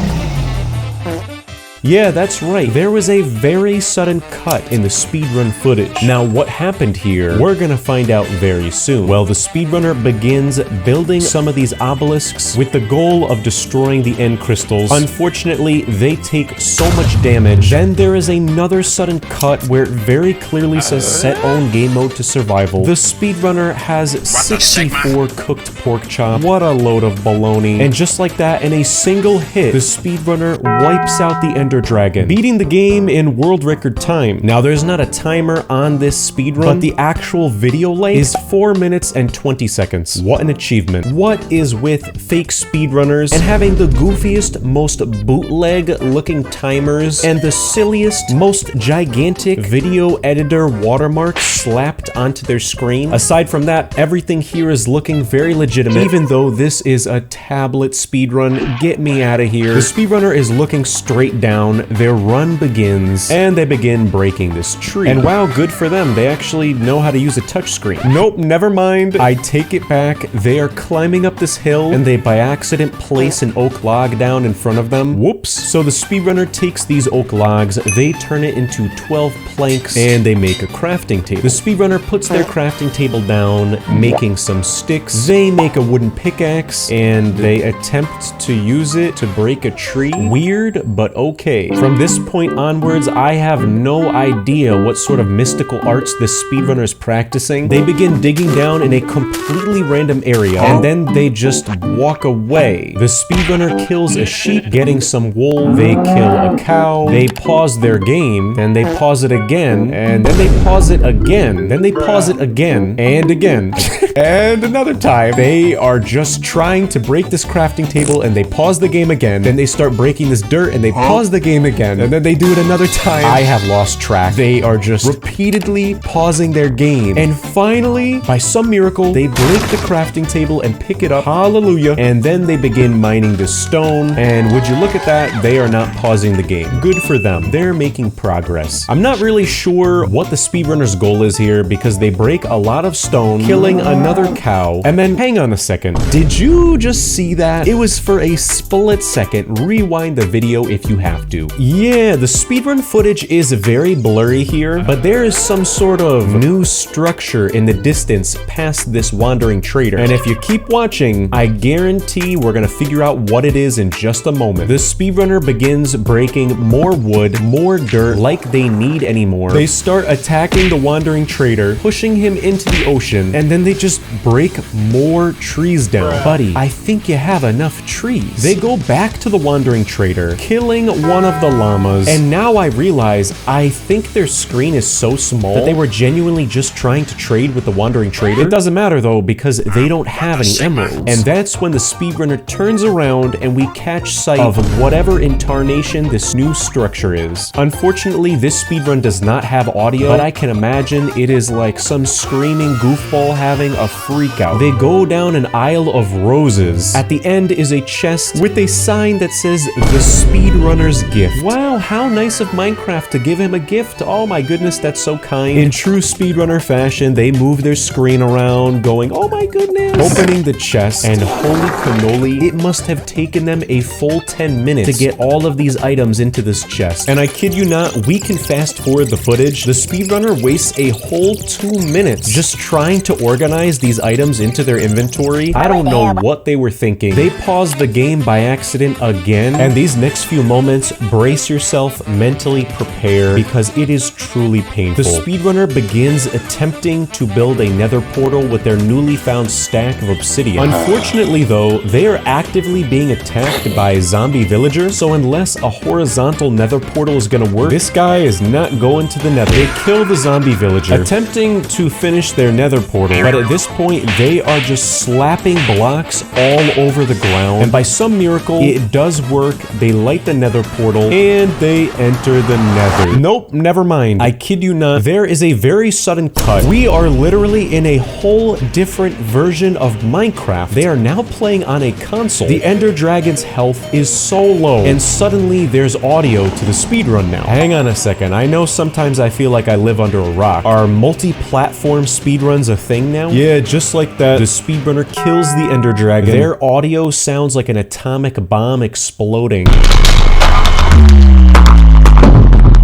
Yeah, that's right. There was a very sudden cut in the speedrun footage. Now, what happened here, we're gonna find out very soon. Well, the speedrunner begins building some of these obelisks with the goal of destroying the end crystals. Unfortunately, they take so much damage. Then there is another sudden cut where it very clearly says set own game mode to survival. The speedrunner has 64 cooked pork chops. What a load of baloney. And just like that, in a single hit, the speedrunner wipes out the Ender Dragon, beating the game in world record time. Now, there's not a timer on this speedrun, but the actual video length is 4 minutes and 20 seconds. What an achievement. What is with fake speedrunners and having the goofiest, most bootleg looking timers and the silliest, most gigantic video editor watermarks slapped onto their screen? Aside from that, everything here is looking very legitimate, even though this is a tablet speedrun. Get me out of here. The speedrunner is looking straight down, their run begins, and they begin breaking this tree. And wow, good for them, they actually know how to use a touchscreen. Nope, never mind, I take it back. They are climbing up this hill, and they by accident place an oak log down in front of them. Whoops. So the speedrunner takes these oak logs, they turn it into 12 planks, and they make a crafting table. The speedrunner puts their crafting table down, making some sticks. They make a wooden pickaxe, and they attempt to use it to break a tree. Weird, but okay. From this point onwards, I have no idea what sort of mystical arts this speedrunner is practicing. They begin digging down in a completely random area, and then they just walk away. The speedrunner kills a sheep, getting some wool. They kill a cow. They pause their game, then they pause it again, and then they pause it again. Then they pause it again, and again. And another time. They are just trying to break this crafting table, and they pause the game again. Then they start breaking this dirt, and they pause the game again. And then they do it another time. I have lost track. They are just repeatedly pausing their game. And finally, by some miracle, they break the crafting table and pick it up. Hallelujah. And then they begin mining this stone. And would you look at that? They are not pausing the game. Good for them. They're making progress. I'm not really sure what the speedrunner's goal is here, because they break a lot of stone, killing another cow. And then, hang on a second. Did you just see that? It was for a split second. Rewind the video if you have to. Yeah, the speedrun footage is very blurry here, but there is some sort of new structure in the distance past this wandering trader. And if you keep watching, I guarantee we're gonna figure out what it is in just a moment. The speedrunner begins breaking more wood, more dirt, like they need anymore. They start attacking the wandering trader, pushing him into the ocean, and then they just break more trees down. Buddy, I think you have enough trees. They go back to the wandering trader, killing one of the llamas, and now I realize I think their screen is so small that they were genuinely just trying to trade with the wandering trader. It doesn't matter though, because they don't have any emeralds. And that's when the speedrunner turns around and we catch sight of whatever incarnation this new structure is. Unfortunately, this speedrun does not have audio, but I can imagine it is like some screaming goofball having a freak out. They go down an aisle of roses. At the end is a chest with a sign that says the speedrunner's gift. Wow, how nice of Minecraft to give him a gift. Oh my goodness, that's so kind. In true speedrunner fashion, they move their screen around, going, oh my goodness. Opening the chest, and holy cannoli, it must have taken them a full 10 minutes to get all of these items into this chest. And I kid you not, we can fast forward the footage. The speedrunner wastes a whole 2 minutes just trying to organize these items into their inventory. I don't know what they were thinking. They paused the game by accident again, and these next few moments, brace yourself, mentally prepare, because it is truly painful. The speedrunner begins attempting to build a nether portal with their newly found stack of obsidian. Unfortunately though, they are actively being attacked by zombie villagers, so unless a horizontal nether portal is gonna work, this guy is not going to the nether. They kill the zombie villager, attempting to finish their nether portal, but at this point, they are just slapping blocks all over the ground, and by some miracle, it does work. They light the nether portal, and they enter the nether. Nope, never mind. I kid you not, there is a very sudden cut. We are literally in a whole different version of Minecraft. They are now playing on a console. The Ender Dragon's health is so low, and suddenly there's audio to the speedrun now. Hang on a second, I know sometimes I feel like I live under a rock. Are multi-platform speedruns a thing now? Yeah, just like that, the speedrunner kills the Ender Dragon. Their audio sounds like an atomic bomb exploding.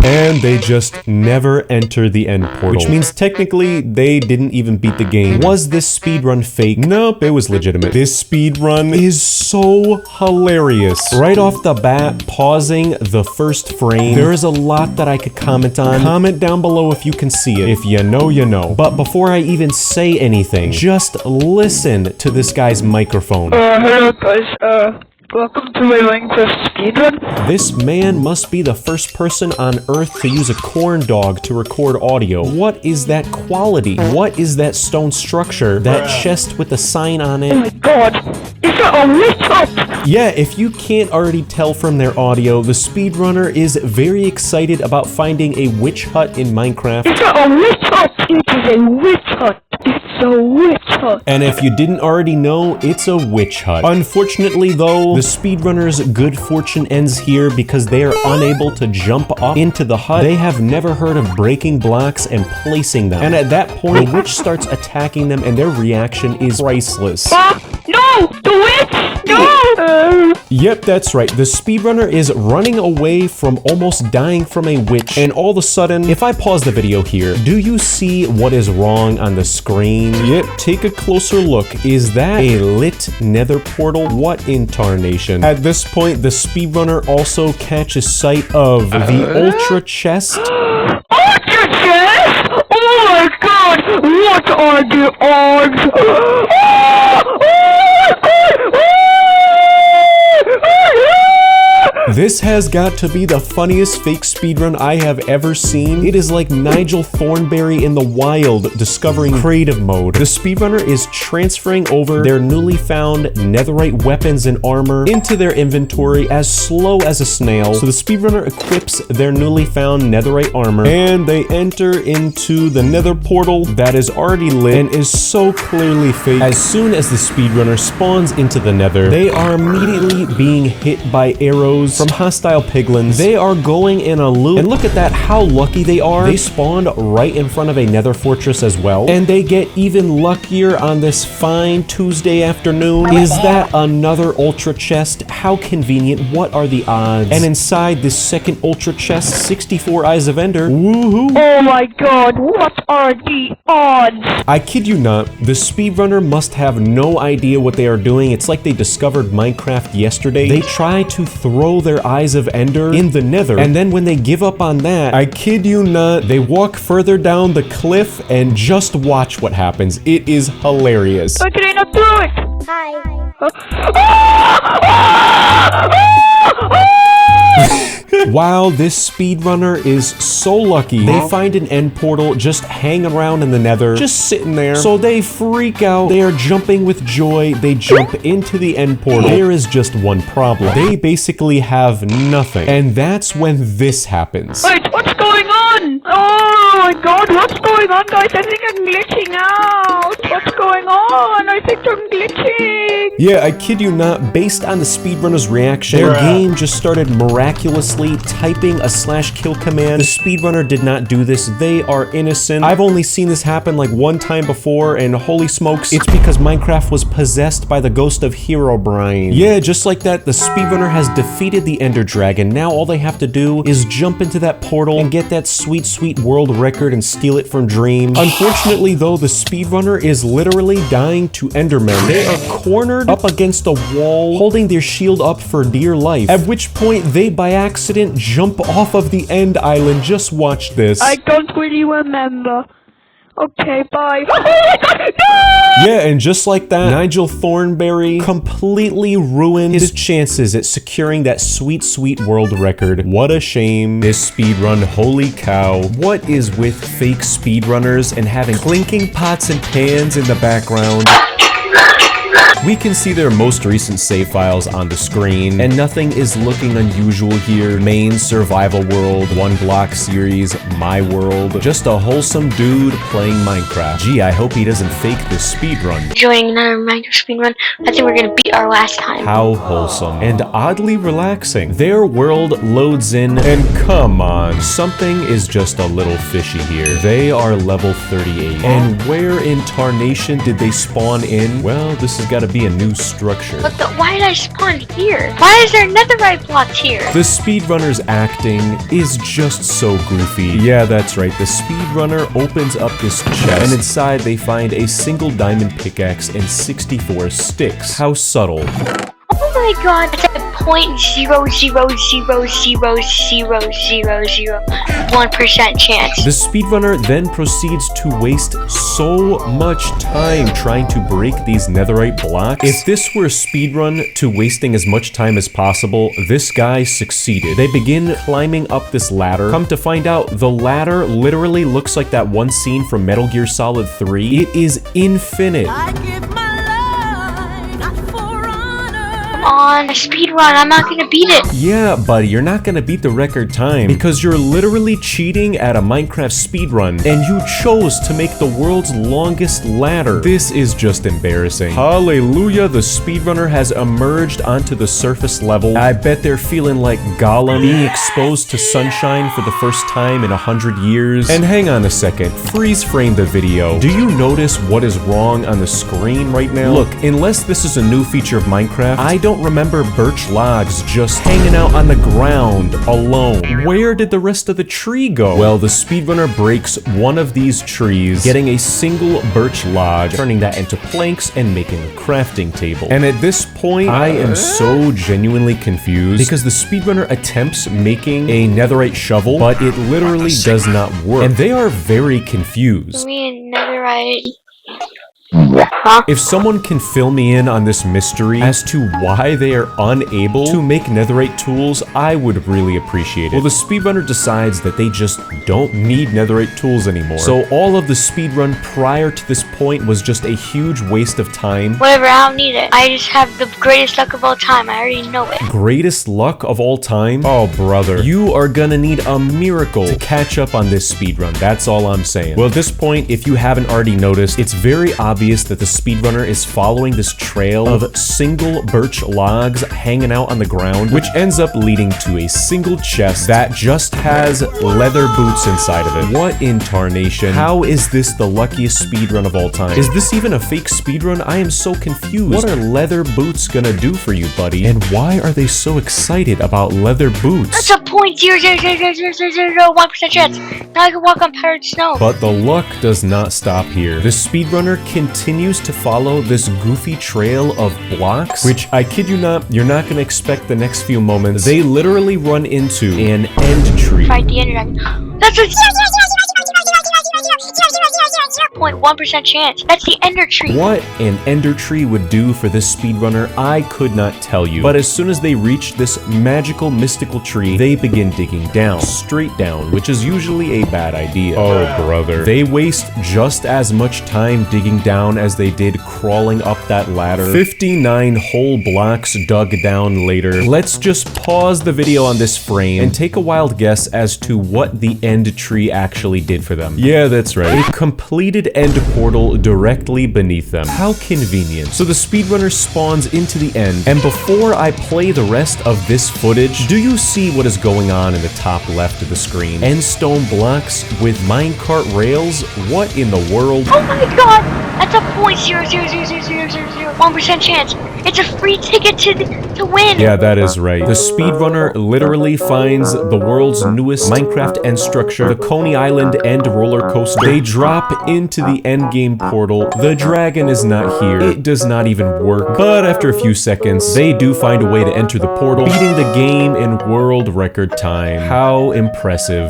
and they just never enter the end portal. Which means technically they didn't even beat the game. Was this speedrun fake? Nope, it was legitimate. This speedrun is so hilarious. Right off the bat, pausing the first frame, there is a lot that I could comment on. Comment down below if you can see it. If you know, you know. But before I even say anything, just listen to this guy's microphone. Hello guys, welcome to my Minecraft speedrun. This man must be the first person on Earth to use a corn dog to record audio. What is that quality? What is that stone structure? That chest with the sign on Oh it? my god, is that a witch hut? Yeah, if you can't already tell from their audio, the speedrunner is very excited about finding a witch hut in Minecraft. Is that a witch hut? It is a witch hut. It's a witch hut. And if you didn't already know, it's a witch hut. Unfortunately though, the speedrunner's good fortune ends here because they are unable to jump up into the hut. They have never heard of breaking blocks and placing them. And at that point, the witch starts attacking them and their reaction is priceless. No! The witch! No! Yep, that's right. The speedrunner is running away from almost dying from a witch. And all of a sudden, if I pause the video here, do you see what is wrong on the screen? Yep, take a closer look. Is that a lit nether portal? What in tarnation? At this point, the speedrunner also catches sight of the ultra chest. Ultra chest? Oh my god! What are the odds? This has got to be the funniest fake speedrun I have ever seen. It is like Nigel Thornberry in the wild discovering creative mode. The speedrunner is transferring over their newly found netherite weapons and armor into their inventory as slow as a snail. So the speedrunner equips their newly found netherite armor and they enter into the nether portal that is already lit and is so clearly fake. As soon as the speedrunner spawns into the nether, they are immediately being hit by arrows from hostile piglins. They are going in a loop. And look at that, how lucky they are. They spawned right in front of a nether fortress as well. And they get even luckier on this fine Tuesday afternoon. Is that another ultra chest? How convenient. What are the odds? And inside this second ultra chest, 64 Eyes of Ender. Woohoo! Oh my god, what are the odds? I kid you not, the speedrunner must have no idea what they are doing. It's like they discovered Minecraft yesterday. They try to throw their Eyes of Ender in the nether, and then when they give up on that, I kid you not, they walk further down the cliff and just watch what happens. It is hilarious. Why did I not do it? Wow, this speedrunner is so lucky. They find an end portal just hanging around in the nether, just sitting there. So they freak out. They are jumping with joy. They jump into the end portal. There is just one problem. They basically have nothing. And that's when this happens. Wait, what's going on? Oh my god, what's going on, guys? I think I'm glitching out. What's going on? I think I'm glitching. Yeah, I kid you not, based on the speedrunner's reaction, their game just started miraculously typing a /kill command. The speedrunner did not do this. They are innocent. I've only seen this happen like one time before, and holy smokes, it's because Minecraft was possessed by the ghost of Herobrine. Yeah, just like that, the speedrunner has defeated the Ender Dragon. Now all they have to do is jump into that portal and get that sweet, sweet world record and steal it from Dream. Unfortunately though, the speedrunner is literally dying to Endermen. They are cornered up against a wall, holding their shield up for dear life. At which point, they by accident jump off of the end island. Just watch this. I don't really remember. Okay, bye. Oh my god, no! Yeah, and just like that, Nigel Thornberry completely ruined his chances at securing that sweet, sweet world record. What a shame. This speedrun, holy cow. What is with fake speedrunners and having clinking pots and pans in the background? We can see their most recent save files on the screen, and nothing is looking unusual here. Main survival world, one block series, my world. Just a wholesome dude playing Minecraft. Gee, I hope he doesn't fake this speedrun. Joining another Minecraft speedrun. I think we're gonna beat our last time. How wholesome. And oddly relaxing. Their world loads in, and come on, something is just a little fishy here. They are level 38. And where in tarnation did they spawn in? Well, this is has got to be a new structure. But why did I spawn here? Why is there netherite blocks here? The speedrunner's acting is just so goofy. Yeah, that's right. The speedrunner opens up this chest, and inside they find a single diamond pickaxe and 64 sticks. How subtle. Oh my god, that's like 0.000000001% chance. The speedrunner then proceeds to waste so much time trying to break these netherite blocks. If this were a speedrun to wasting as much time as possible, this guy succeeded. They begin climbing up this ladder. Come to find out, the ladder literally looks like that one scene from Metal Gear Solid 3. It is infinite. On a speed run, I'm not gonna beat it. Yeah, buddy, you're not gonna beat the record time because you're literally cheating at a Minecraft speedrun, and you chose to make the world's longest ladder. This is just embarrassing. Hallelujah, the speedrunner has emerged onto the surface level. I bet they're feeling like Gollum being exposed to sunshine for the first time in 100 years. And hang on a second, freeze frame the video. Do you notice what is wrong on the screen right now? Look, unless this is a new feature of Minecraft, I don't remember birch logs just hanging out on the ground alone. Where did the rest of the tree go? Well, the speedrunner breaks one of these trees, getting a single birch log, turning that into planks and making a crafting table. And at this point, I am so genuinely confused because the speedrunner attempts making a netherite shovel, but it literally does not work. And they are very confused. Me and netherite. If someone can fill me in on this mystery as to why they are unable to make netherite tools, I would really appreciate it. Well, the speedrunner decides that they just don't need netherite tools anymore. So all of the speedrun prior to this point was just a huge waste of time. Whatever, I don't need it. I just have the greatest luck of all time. I already know it. Greatest luck of all time? Oh, brother. You are gonna need a miracle to catch up on this speedrun. That's all I'm saying. Well, at this point, if you haven't already noticed, it's very obvious that the speedrunner is following this trail of single birch logs hanging out on the ground, which ends up leading to a single chest that just has leather boots inside of it. What in tarnation? How is this the luckiest speedrun of all time? Is this even a fake speedrun? I am so confused. What are leather boots gonna do for you, buddy? And why are they so excited about leather boots? That's a 0.0000001% chance. Now I can walk on powdered snow. But the luck does not stop here. The speedrunner continues to follow this goofy trail of blocks, which I kid you not, you're not gonna expect the next few moments. They literally run into an end tree. Fight the ender dragon. That's a 0.1% chance. That's the ender tree. What an ender tree would do for this speedrunner, I could not tell you. But as soon as they reach this magical, mystical tree, they begin digging down, straight down, which is usually a bad idea. Oh, brother. They waste just as much time digging down as they did crawling up that ladder. 59 whole blocks dug down later. Let's just pause the video on this frame and take a wild guess as to what the end tree actually did for them. Yeah, that's right. A completed end portal directly beneath them. How convenient. So the speedrunner spawns into the end, and before I play the rest of this footage, do you see what is going on in the top left of the screen? End stone blocks with minecart rails? What in the world? Oh my god! That's a 0.0000001% chance. It's a free ticket to win. Yeah, that is right. The speedrunner literally finds the world's newest Minecraft end structure, the Coney Island end roller coaster. They drop into the end game portal. The dragon is not here. It does not even work. But after a few seconds, they do find a way to enter the portal, beating the game in world record time. How impressive.